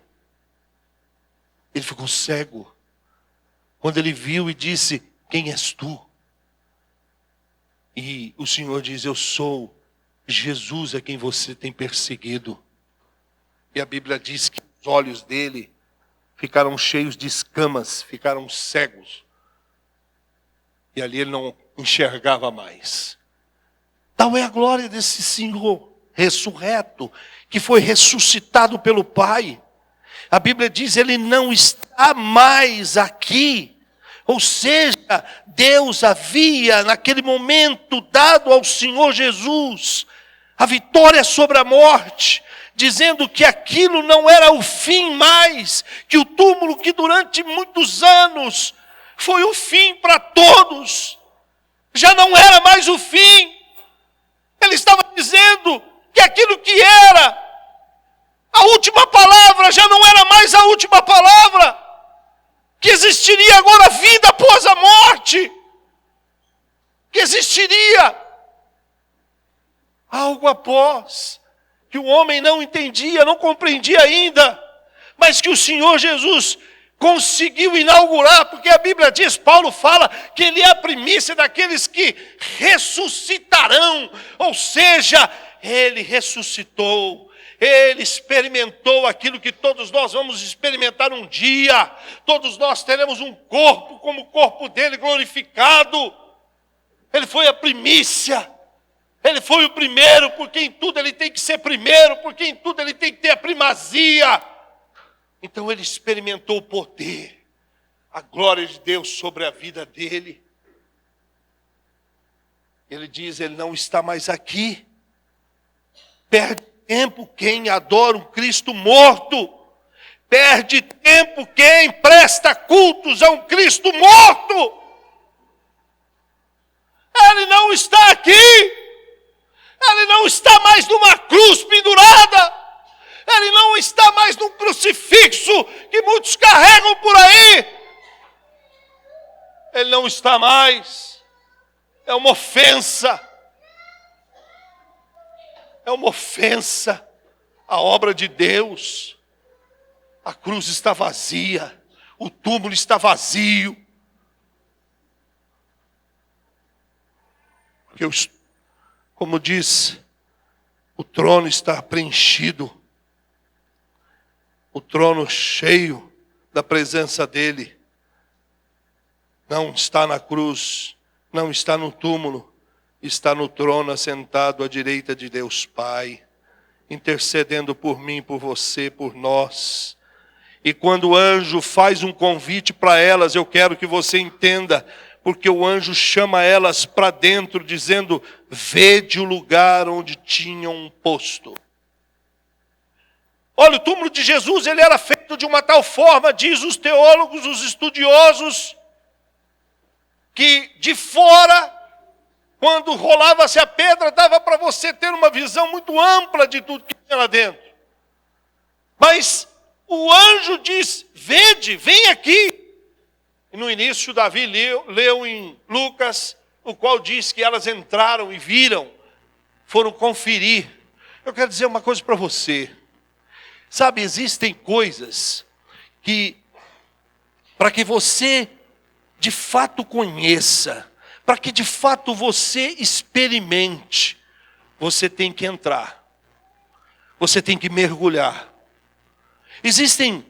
Ele ficou cego. Quando ele viu e disse, quem és tu? E o Senhor diz, eu sou Jesus a quem você tem perseguido. E a Bíblia diz que os olhos dele ficaram cheios de escamas, ficaram cegos. E ali ele não enxergava mais. Tal é a glória desse Senhor ressurreto, que foi ressuscitado pelo Pai. A Bíblia diz, ele não está mais aqui. Ou seja, Deus havia naquele momento dado ao Senhor Jesus a vitória sobre a morte, dizendo que aquilo não era o fim mais, que o túmulo que durante muitos anos foi o fim para todos, já não era mais o fim. Ele estava dizendo que aquilo que era a última palavra já não era mais a última palavra, que existiria agora vida após a morte, que existiria algo após. que o homem não entendia, não compreendia ainda, mas que o Senhor Jesus conseguiu inaugurar, porque a Bíblia diz, Paulo fala que ele é a primícia daqueles que ressuscitarão, ou seja, ele ressuscitou, ele experimentou aquilo que todos nós vamos experimentar um dia, todos nós teremos um corpo como o corpo dele glorificado, ele foi a primícia, ele foi o primeiro, porque em tudo ele tem que ser primeiro, porque em tudo ele tem que ter a primazia. Então ele experimentou o poder, a glória de Deus sobre a vida dele. Ele diz, ele não está mais aqui. Perde tempo quem adora um Cristo morto. Perde tempo quem presta cultos a um Cristo morto. Ele não está aqui. Ele não está mais numa cruz pendurada. Ele não está mais num crucifixo que muitos carregam por aí. Ele não está mais. É uma ofensa. É uma ofensa à obra de Deus. A cruz está vazia. O túmulo está vazio. Porque, como diz, o trono está preenchido. O trono cheio da presença dele. Não está na cruz, não está no túmulo, está no trono assentado à direita de Deus Pai, intercedendo por mim, por você, por nós. E quando o anjo faz um convite para elas, eu quero que você entenda, porque o anjo chama elas para dentro, dizendo, vede o lugar onde tinham posto. Olha, o túmulo de Jesus, ele era feito de uma tal forma, diz os teólogos, os estudiosos, que de fora, quando rolava-se a pedra, dava para você ter uma visão muito ampla de tudo que tinha lá dentro. Mas o anjo diz, vede, vem aqui. E no início, Davi leu em Lucas, o qual diz que elas entraram e viram, foram conferir. Eu quero dizer uma coisa para você. Sabe, existem coisas que, para que você de fato conheça, para que de fato você experimente, você tem que entrar, você tem que mergulhar. Existem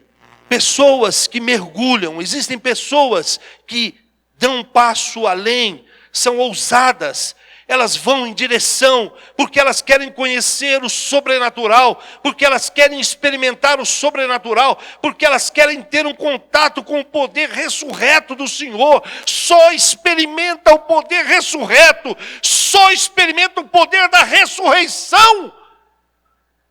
pessoas que mergulham, existem pessoas que dão um passo além, são ousadas. Elas vão em direção, porque elas querem conhecer o sobrenatural, porque elas querem experimentar o sobrenatural, porque elas querem ter um contato com o poder ressurreto do Senhor. Só experimenta o poder ressurreto, só experimenta o poder da ressurreição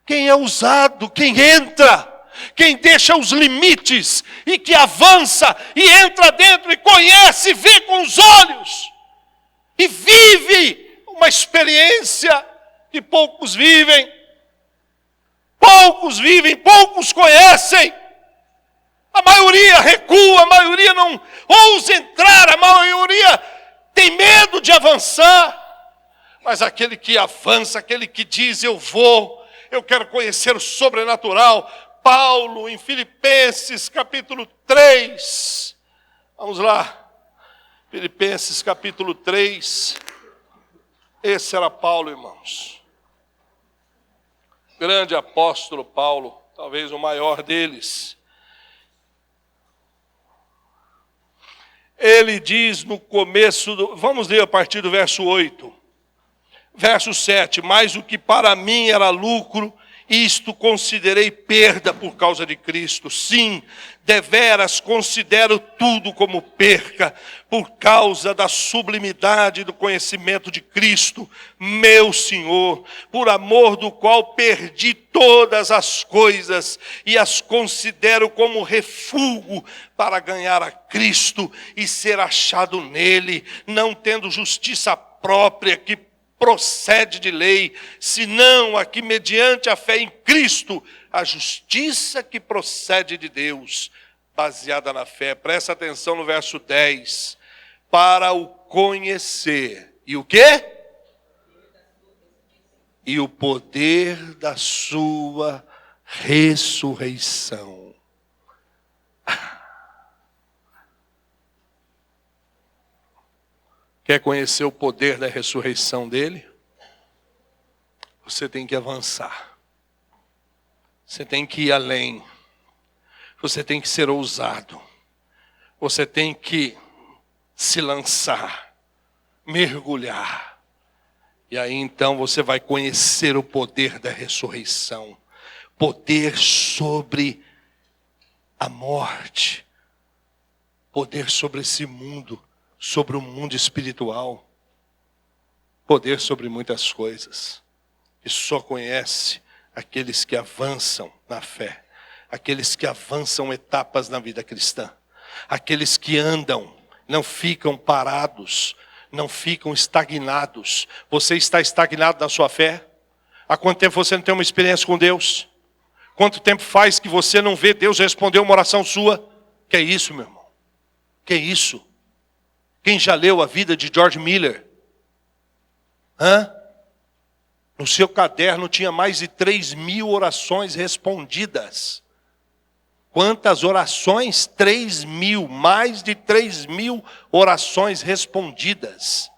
quem é ousado, quem entra, quem deixa os limites e que avança e entra dentro e conhece, vê com os olhos e vive uma experiência que poucos vivem, poucos conhecem. A maioria recua, a maioria não ousa entrar, a maioria tem medo de avançar. Mas aquele que avança, aquele que diz, eu quero conhecer o sobrenatural. Paulo, em Filipenses capítulo 3, vamos lá, Filipenses capítulo 3, esse era Paulo, irmãos. Grande apóstolo Paulo, talvez o maior deles. Ele diz no começo, vamos ler a partir do verso 8. Verso 7, mas o que para mim era lucro, isto considerei perda por causa de Cristo. Sim, deveras considero tudo como perca, por causa da sublimidade do conhecimento de Cristo, meu Senhor, por amor do qual perdi todas as coisas e as considero como refúgio para ganhar a Cristo e ser achado nele, não tendo justiça própria que procede de lei, senão a que mediante a fé em Cristo, a justiça que procede de Deus, baseada na fé. Presta atenção no verso 10. Para o conhecer. E o quê? e o poder da sua ressurreição. Quer conhecer o poder da ressurreição dele? Você tem que avançar. Você tem que ir além. Você tem que ser ousado. Você tem que se lançar, mergulhar. E aí então você vai conhecer o poder da ressurreição. Poder sobre a morte. Poder sobre esse mundo. Sobre o mundo espiritual. Poder sobre muitas coisas. E só conhece aqueles que avançam na fé. Aqueles que avançam etapas na vida cristã. Aqueles que andam, não ficam parados, não ficam estagnados. Você está estagnado na sua fé? Há quanto tempo você não tem uma experiência com Deus? Quanto tempo faz que você não vê Deus responder uma oração sua? Que é isso, meu irmão? Que é isso? Quem já leu a vida de George Miller? No seu caderno tinha mais de 3.000 orações respondidas. Quantas orações? 3.000, mais de 3.000 orações respondidas.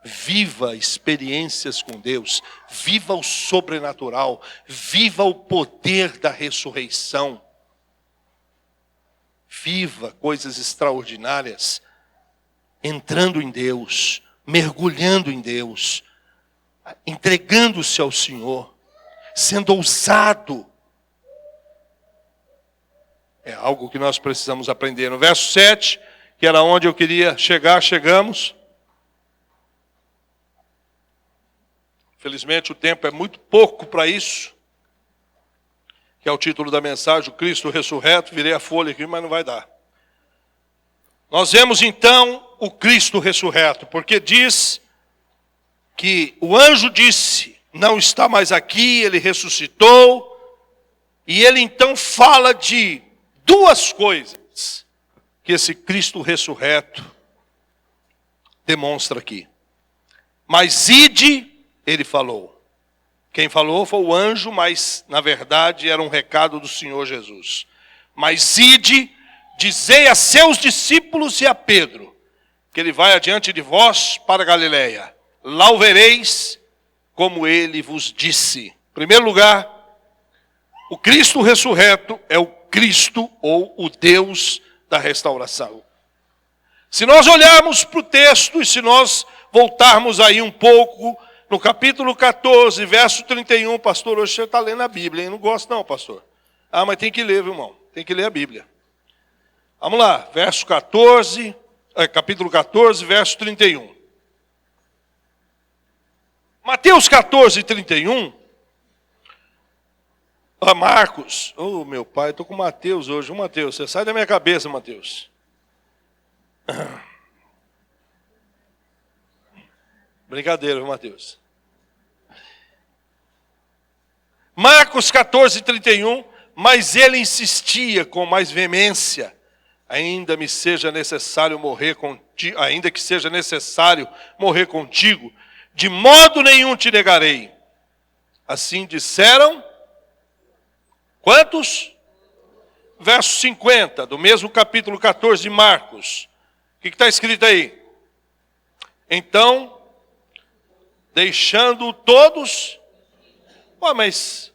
Viva experiências com Deus, viva o sobrenatural, viva o poder da ressurreição. Viva coisas extraordinárias, entrando em Deus, mergulhando em Deus, entregando-se ao Senhor, sendo ousado. É algo que nós precisamos aprender. No verso 7, que era onde eu queria chegar, chegamos. Infelizmente o tempo é muito pouco para isso. Que é o título da mensagem, o Cristo ressurreto. Virei a folha aqui, mas não vai dar. Nós vemos então o Cristo ressurreto, porque diz que o anjo disse, não está mais aqui, ele ressuscitou. E ele então fala de duas coisas que esse Cristo ressurreto demonstra aqui. Mas ide, ele falou. Quem falou foi o anjo, mas na verdade era um recado do Senhor Jesus. Mas ide, dizei a seus discípulos e a Pedro, que ele vai adiante de vós para Galiléia. Lá o vereis, como ele vos disse. Em primeiro lugar, o Cristo ressurreto é o Cristo ou o Deus da restauração. Se nós olharmos para o texto e se nós voltarmos aí um pouco no capítulo 14, verso 31, pastor, hoje você está lendo a Bíblia, hein? Não gosto não, pastor. Mas tem que ler, viu, irmão? Tem que ler a Bíblia. Vamos lá, capítulo 14, verso 31. Mateus 14, 31. Marcos, meu pai, estou com o Mateus hoje. Mateus, você sai da minha cabeça, Mateus. Brincadeira, viu, Mateus? Marcos 14, 31. Mas ele insistia com mais veemência. Ainda que seja necessário morrer contigo, de modo nenhum te negarei. Assim disseram. Quantos? Verso 50, do mesmo capítulo 14 de Marcos. O que está escrito aí? Então, deixando todos... mas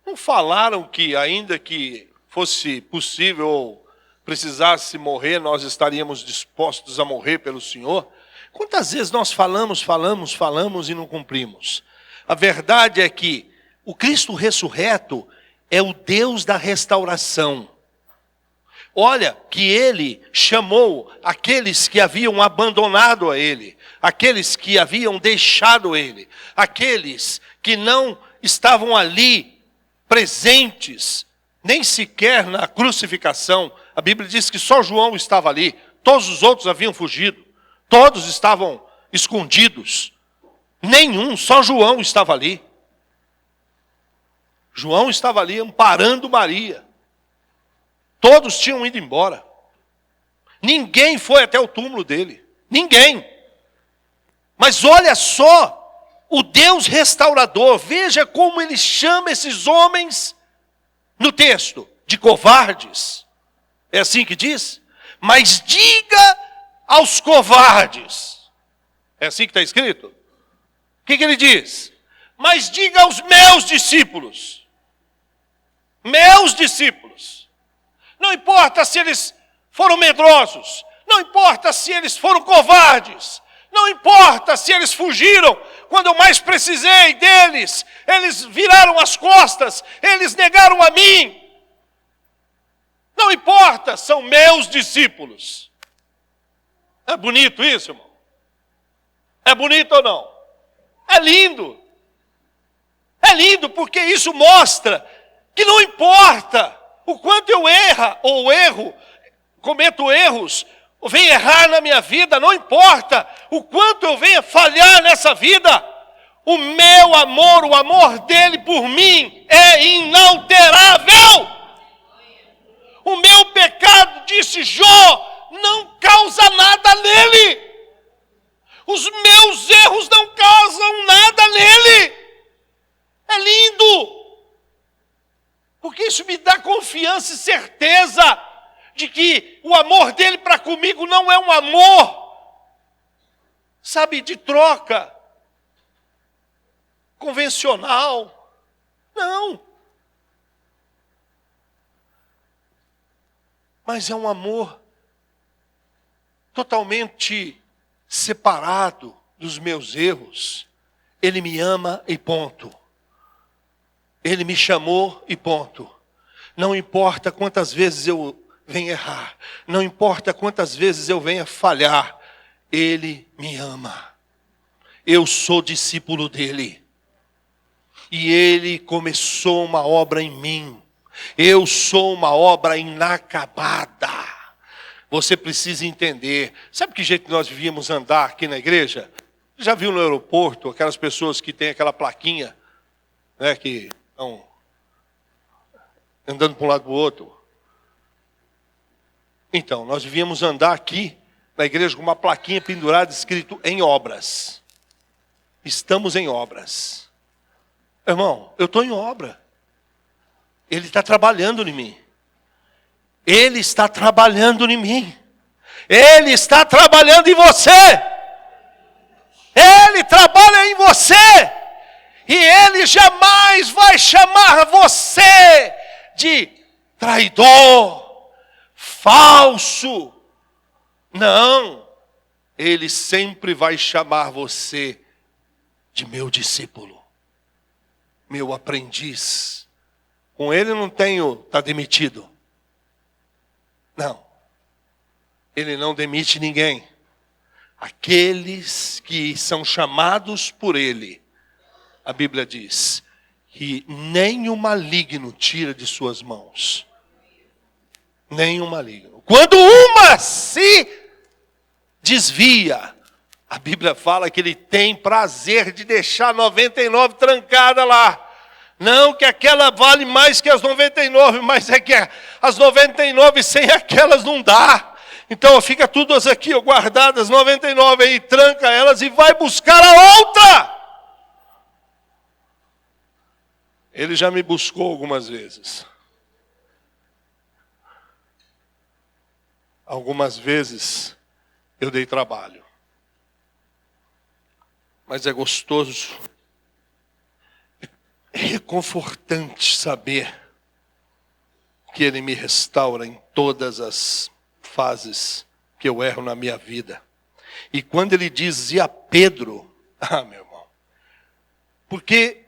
não falaram que ainda que fosse possível ou precisasse morrer, nós estaríamos dispostos a morrer pelo Senhor? Quantas vezes nós falamos e não cumprimos? A verdade é que o Cristo ressurreto é o Deus da restauração. Olha, que ele chamou aqueles que haviam abandonado a ele, aqueles que haviam deixado ele, aqueles que não estavam ali presentes, nem sequer na crucificação. A Bíblia diz que só João estava ali, todos os outros haviam fugido, todos estavam escondidos. Nenhum, só João estava ali. João estava ali amparando Maria. Todos tinham ido embora. Ninguém foi até o túmulo dele. Ninguém. Mas olha só o Deus restaurador, veja como ele chama esses homens no texto, de covardes. É assim que diz? Mas diga aos covardes. É assim que está escrito? O que ele diz? Mas diga aos meus discípulos. Meus discípulos. Não importa se eles foram medrosos. Não importa se eles foram covardes. Não importa se eles fugiram quando eu mais precisei deles. Eles viraram as costas. Eles negaram a mim. Não importa, são meus discípulos. É bonito isso, irmão? É bonito ou não? É lindo. É lindo porque isso mostra que não importa o quanto eu erro, cometo erros, ou venho errar na minha vida, não importa o quanto eu venha falhar nessa vida, o meu amor, o amor dele por mim é inalterável. O meu pecado, disse Jó, não causa nada nele. Os meus erros não causam nada nele. É lindo. Porque isso me dá confiança e certeza de que o amor dele para comigo não é um amor, sabe, de troca, convencional. Não. Mas é um amor totalmente separado dos meus erros. Ele me ama e ponto. Ele me chamou e ponto. Não importa quantas vezes eu venha errar. Não importa quantas vezes eu venha falhar. Ele me ama. Eu sou discípulo dele. E ele começou uma obra em mim. Eu sou uma obra inacabada. Você precisa entender. Sabe que jeito nós devíamos andar aqui na igreja? Já viu no aeroporto aquelas pessoas que têm aquela plaquinha, né, que estão andando para um lado para o outro? Então, nós devíamos andar aqui na igreja com uma plaquinha pendurada escrito em obras. Estamos em obras. Irmão, eu estou em obra. Ele está trabalhando em mim. Ele está trabalhando em mim. Ele está trabalhando em você. Ele trabalha em você. E ele jamais vai chamar você de traidor, falso. Não. Ele sempre vai chamar você de meu discípulo, meu aprendiz. Com ele não tenho, está demitido. Não. Ele não demite ninguém. Aqueles que são chamados por ele, a Bíblia diz que nem o maligno tira de suas mãos. Nem o maligno. Quando uma se desvia, a Bíblia fala que ele tem prazer de deixar 99 trancada lá. Não que aquela vale mais que as 99, mas é que as 99 sem aquelas não dá. Então fica todas aqui guardadas, 99 aí, tranca elas e vai buscar a outra. Ele já me buscou algumas vezes. Algumas vezes eu dei trabalho. Mas é gostoso, é reconfortante saber que ele me restaura em todas as fases que eu erro na minha vida. E quando ele dizia a Pedro, meu irmão, porque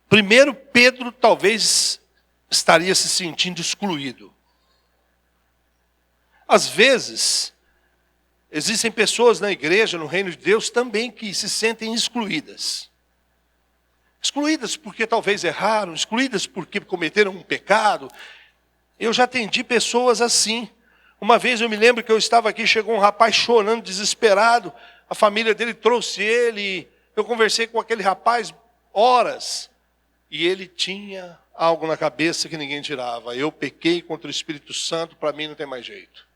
primeiro Pedro talvez estaria se sentindo excluído. Às vezes, existem pessoas na igreja, no reino de Deus, também que se sentem excluídas. Excluídas porque talvez erraram, excluídas porque cometeram um pecado. Eu já atendi pessoas assim. Uma vez eu me lembro que eu estava aqui, chegou um rapaz chorando, desesperado. A família dele trouxe ele. Eu conversei com aquele rapaz horas. E ele tinha algo na cabeça que ninguém tirava. Eu pequei contra o Espírito Santo, para mim não tem mais jeito.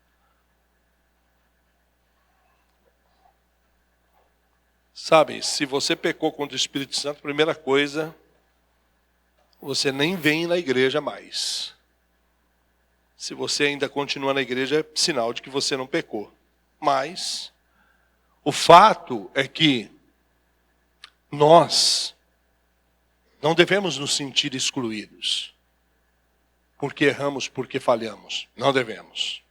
Sabe, se você pecou contra o Espírito Santo, primeira coisa, você nem vem na igreja mais. Se você ainda continua na igreja, é sinal de que você não pecou. Mas o fato é que nós não devemos nos sentir excluídos. Porque erramos, porque falhamos. Não devemos.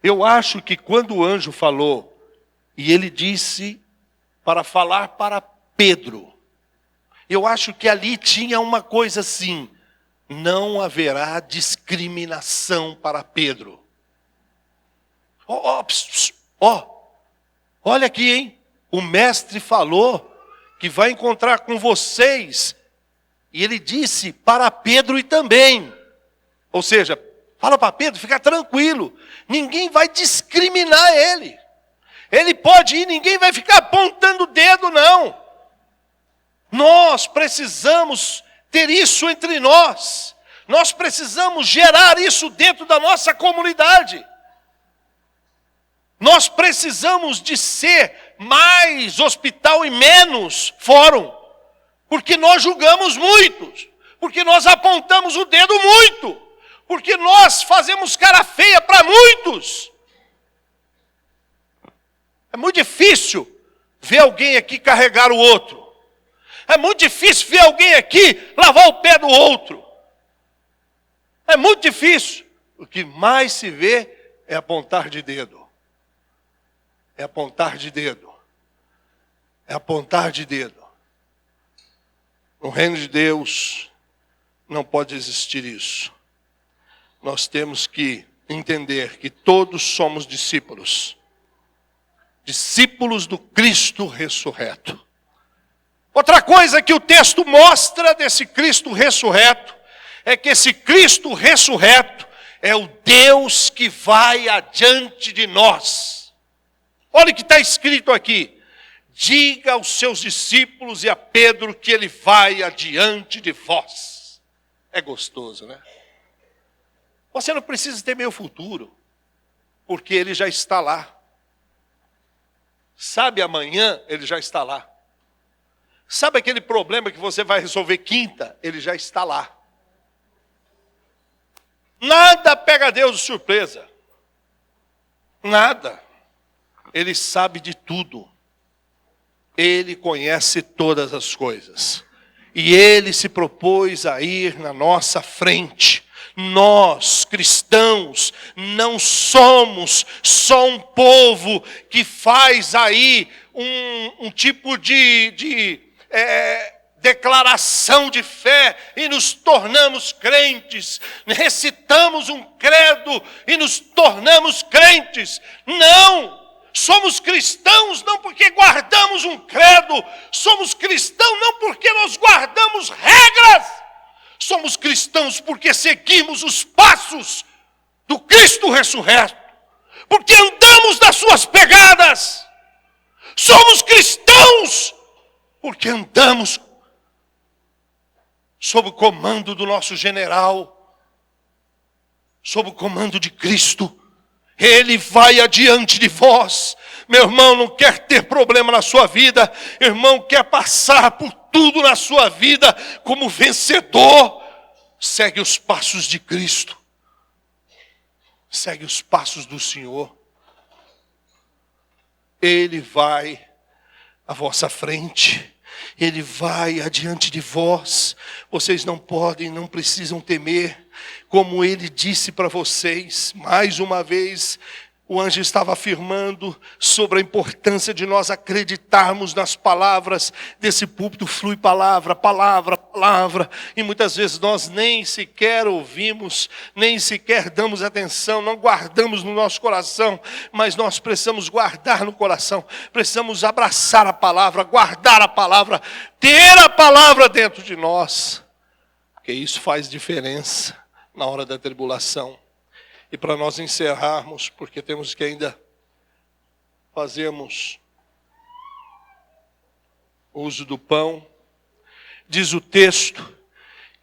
Eu acho que quando o anjo falou, e ele disse para falar para Pedro, eu acho que ali tinha uma coisa assim: não haverá discriminação para Pedro. Olha aqui, hein? O mestre falou que vai encontrar com vocês. E ele disse para Pedro e também. Ou seja, fala para Pedro, fica tranquilo. Ninguém vai discriminar ele. Ele pode ir, ninguém vai ficar apontando o dedo, não. Nós precisamos ter isso entre nós. Nós precisamos gerar isso dentro da nossa comunidade. Nós precisamos de ser mais hospital e menos fórum. Porque nós julgamos muitos. Porque nós apontamos o dedo muito. Porque nós fazemos cara feia para muitos. É muito difícil ver alguém aqui carregar o outro. É muito difícil ver alguém aqui lavar o pé do outro. É muito difícil. O que mais se vê é apontar de dedo. É apontar de dedo. É apontar de dedo. No reino de Deus não pode existir isso. Nós temos que entender que todos somos discípulos. Discípulos do Cristo ressurreto. Outra coisa que o texto mostra desse Cristo ressurreto é que esse Cristo ressurreto é o Deus que vai adiante de nós. Olha o que está escrito aqui. Diga aos seus discípulos e a Pedro que ele vai adiante de vós. É gostoso, né? Você não precisa temer o futuro, porque ele já está lá. Sabe, amanhã ele já está lá. Sabe aquele problema que você vai resolver quinta? Ele já está lá. Nada pega Deus de surpresa. Nada. Ele sabe de tudo. Ele conhece todas as coisas. E ele se propôs a ir na nossa frente. Nós, cristãos, não somos só um povo que faz aí um tipo de declaração de fé e nos tornamos crentes. Recitamos um credo e nos tornamos crentes. Não! Somos cristãos não porque guardamos um credo. Somos cristãos não porque nós guardamos regras. Somos cristãos porque seguimos os passos do Cristo ressurreto. Porque andamos nas suas pegadas. Somos cristãos porque andamos sob o comando do nosso general. Sob o comando de Cristo. Ele vai adiante de vós. Meu irmão não quer ter problema na sua vida. Irmão quer passar por tudo na sua vida como vencedor. Segue os passos de Cristo. Segue os passos do Senhor. Ele vai à vossa frente. Ele vai adiante de vós. Vocês não podem, não precisam temer. Como ele disse para vocês, mais uma vez, o anjo estava afirmando sobre a importância de nós acreditarmos nas palavras desse púlpito. Flui palavra, palavra, palavra. E muitas vezes nós nem sequer ouvimos, nem sequer damos atenção, não guardamos no nosso coração. Mas nós precisamos guardar no coração. Precisamos abraçar a palavra, guardar a palavra, ter a palavra dentro de nós. Porque isso faz diferença na hora da tribulação. E para nós encerrarmos, porque temos que ainda fazermos uso do pão, diz o texto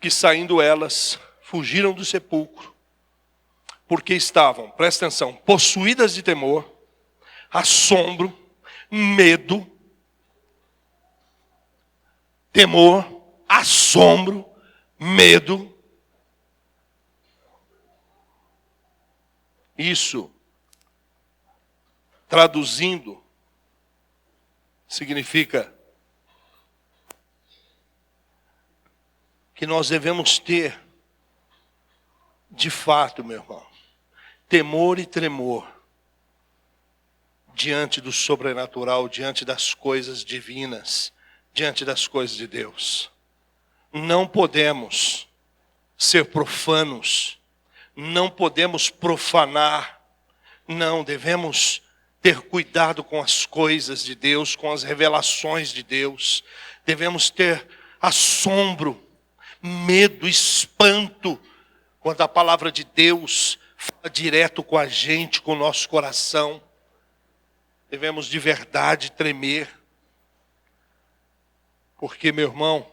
que saindo elas, fugiram do sepulcro, porque estavam, presta atenção, possuídas de temor, assombro, medo, temor, assombro, medo. Isso, traduzindo, significa que nós devemos ter, de fato, meu irmão, temor e tremor diante do sobrenatural, diante das coisas divinas, diante das coisas de Deus. Não podemos ser profanos, não podemos profanar, não, devemos ter cuidado com as coisas de Deus, com as revelações de Deus. Devemos ter assombro, medo, espanto, quando a palavra de Deus fala direto com a gente, com o nosso coração. Devemos de verdade tremer. Porque, meu irmão,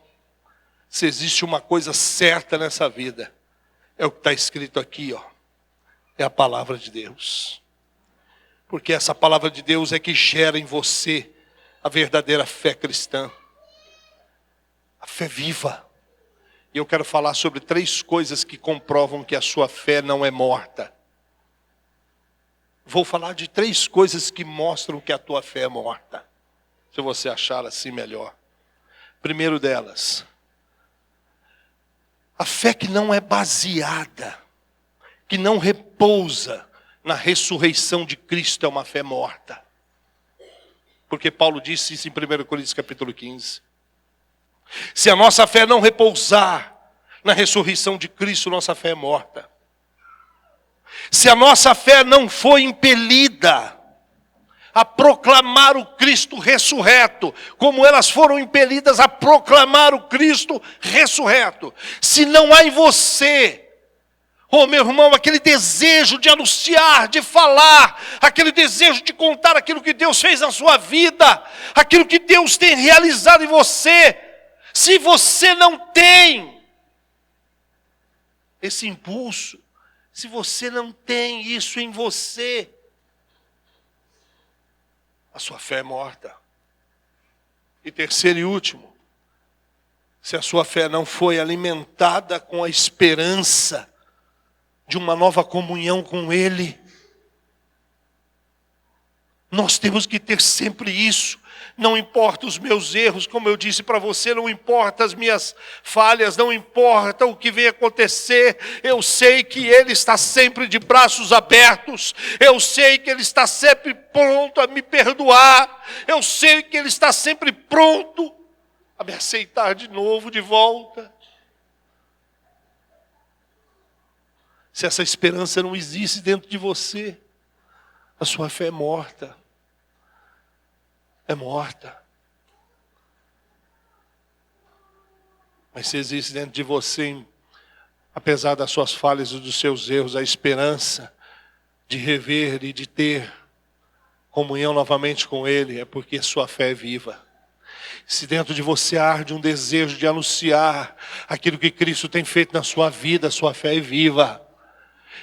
se existe uma coisa certa nessa vida, é o que está escrito aqui, ó. É a palavra de Deus. Porque essa palavra de Deus é que gera em você a verdadeira fé cristã. A fé viva. E eu quero falar sobre 3 coisas que comprovam que a sua fé não é morta. Vou falar de 3 coisas que mostram que a tua fé é morta. Se você achar assim melhor. Primeiro delas, a fé que não é baseada, que não repousa na ressurreição de Cristo é uma fé morta. Porque Paulo disse isso em 1 Coríntios capítulo 15. Se a nossa fé não repousar na ressurreição de Cristo, nossa fé é morta. Se a nossa fé não for impelida a proclamar o Cristo ressurreto, como elas foram impelidas a proclamar o Cristo ressurreto, se não há em você, oh meu irmão, aquele desejo de anunciar, de falar, aquele desejo de contar aquilo que Deus fez na sua vida, aquilo que Deus tem realizado em você, se você não tem esse impulso, se você não tem isso em você, a sua fé é morta. E terceiro e último, se a sua fé não foi alimentada com a esperança de uma nova comunhão com Ele, nós temos que ter sempre isso. Não importa os meus erros, como eu disse para você, não importa as minhas falhas, não importa o que vem acontecer, eu sei que Ele está sempre de braços abertos, eu sei que Ele está sempre pronto a me perdoar, eu sei que Ele está sempre pronto a me aceitar de novo, de volta. Se essa esperança não existe dentro de você, a sua fé é morta. É morta. Mas se existe dentro de você, apesar das suas falhas e dos seus erros, a esperança de rever e de ter comunhão novamente com Ele, é porque sua fé é viva. Se dentro de você arde um desejo de anunciar aquilo que Cristo tem feito na sua vida, sua fé é viva.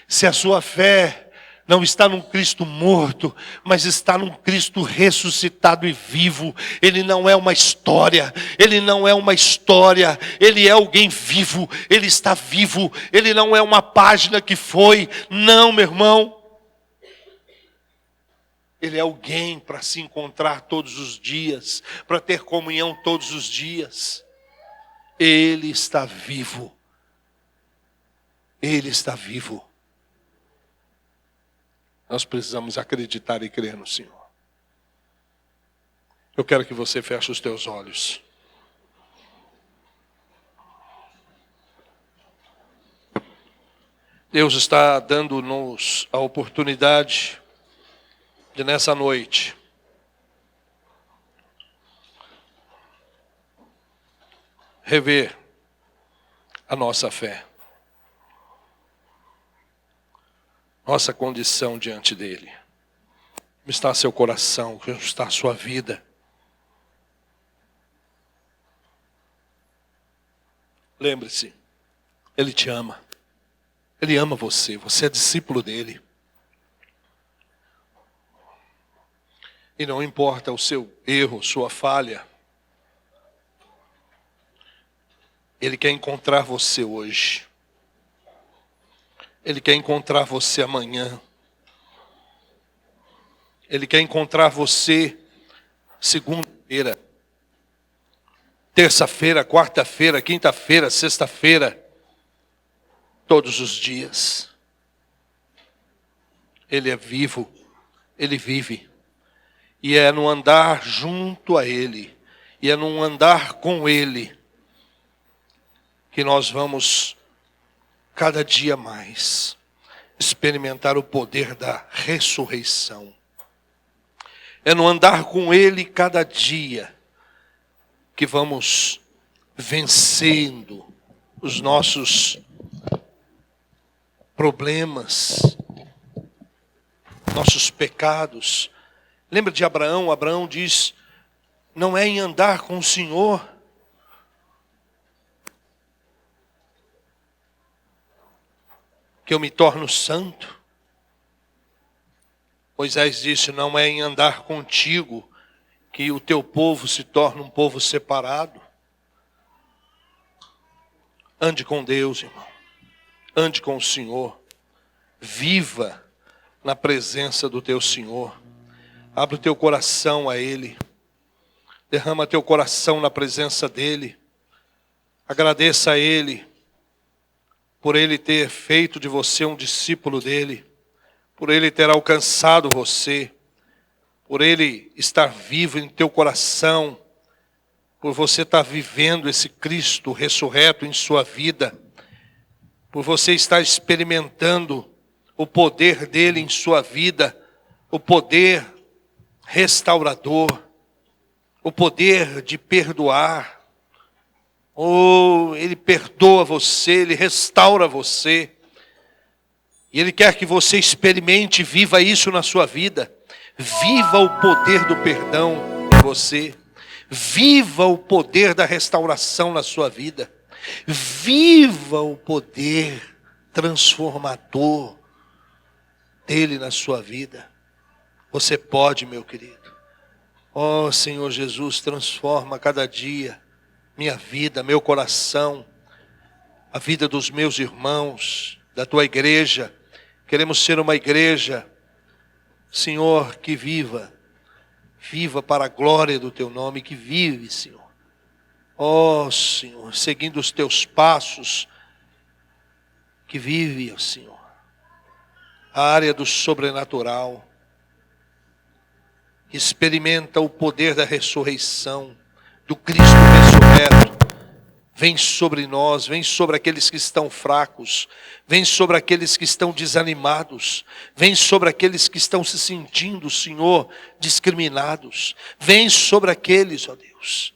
Se a sua fé não está num Cristo morto, mas está num Cristo ressuscitado e vivo. Ele não é uma história, Ele não é uma história, Ele é alguém vivo, Ele está vivo, Ele não é uma página que foi, não, meu irmão. Ele é alguém para se encontrar todos os dias, para ter comunhão todos os dias. Ele está vivo. Ele está vivo. Nós precisamos acreditar e crer no Senhor. Eu quero que você feche os teus olhos. Deus está dando-nos a oportunidade de nessa noite rever a nossa fé. Nossa condição diante dele. Como está seu coração? Como está a sua vida? Lembre-se, Ele te ama. Ele ama você. Você é discípulo dele. E não importa o seu erro, sua falha. Ele quer encontrar você hoje. Ele quer encontrar você amanhã. Ele quer encontrar você segunda-feira, terça-feira, quarta-feira, quinta-feira, sexta-feira, todos os dias. Ele é vivo, Ele vive. E é no andar junto a Ele, e é no andar com Ele, que nós vamos cada dia mais experimentar o poder da ressurreição. É no andar com Ele cada dia que vamos vencendo os nossos problemas, nossos pecados. Lembra de Abraão? Abraão diz, não é em andar com o Senhor que eu me torno santo. Moisés disse, não é em andar contigo que o teu povo se torna um povo separado. Ande com Deus, irmão. Ande com o Senhor. Viva na presença do teu Senhor. Abre o teu coração a Ele. Derrama teu coração na presença dEle. Agradeça a Ele por Ele ter feito de você um discípulo dEle. Por Ele ter alcançado você. Por Ele estar vivo em teu coração. Por você estar vivendo esse Cristo ressurreto em sua vida. Por você estar experimentando o poder dEle em sua vida. O poder restaurador. O poder de perdoar. Ele perdoa você, Ele restaura você. E Ele quer que você experimente e viva isso na sua vida. Viva o poder do perdão em você. Viva o poder da restauração na sua vida. Viva o poder transformador dele na sua vida. Você pode, meu querido. Ó Senhor Jesus, transforma cada dia minha vida, meu coração, a vida dos meus irmãos, da tua igreja. Queremos ser uma igreja, Senhor, que viva para a glória do teu nome, que vive, Senhor. Ó Senhor, seguindo os teus passos, que vive, ó Senhor, a área do sobrenatural, experimenta o poder da ressurreição, do Cristo ressurreto. Vem sobre nós, vem sobre aqueles que estão fracos, vem sobre aqueles que estão desanimados, vem sobre aqueles que estão se sentindo, Senhor, discriminados. Vem sobre aqueles, ó Deus,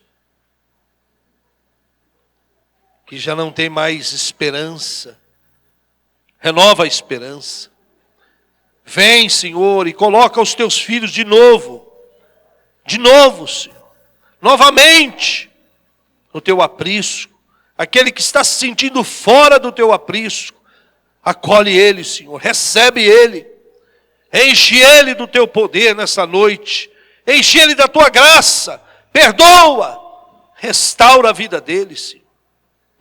que já não tem mais esperança. Renova a esperança. Vem, Senhor, e coloca os teus filhos de novo, Senhor, novamente, no teu aprisco. Aquele que está se sentindo fora do teu aprisco, acolhe ele, Senhor, recebe ele, enche ele do teu poder nessa noite, enche ele da tua graça, perdoa, restaura a vida dele, Senhor,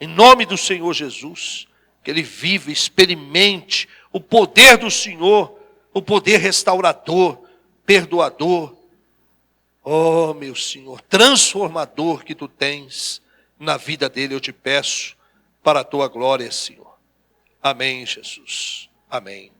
em nome do Senhor Jesus, que ele viva, experimente o poder do Senhor, o poder restaurador, perdoador, ó meu Senhor, transformador que tu tens na vida dele, eu te peço, para a tua glória, Senhor. Amém, Jesus. Amém.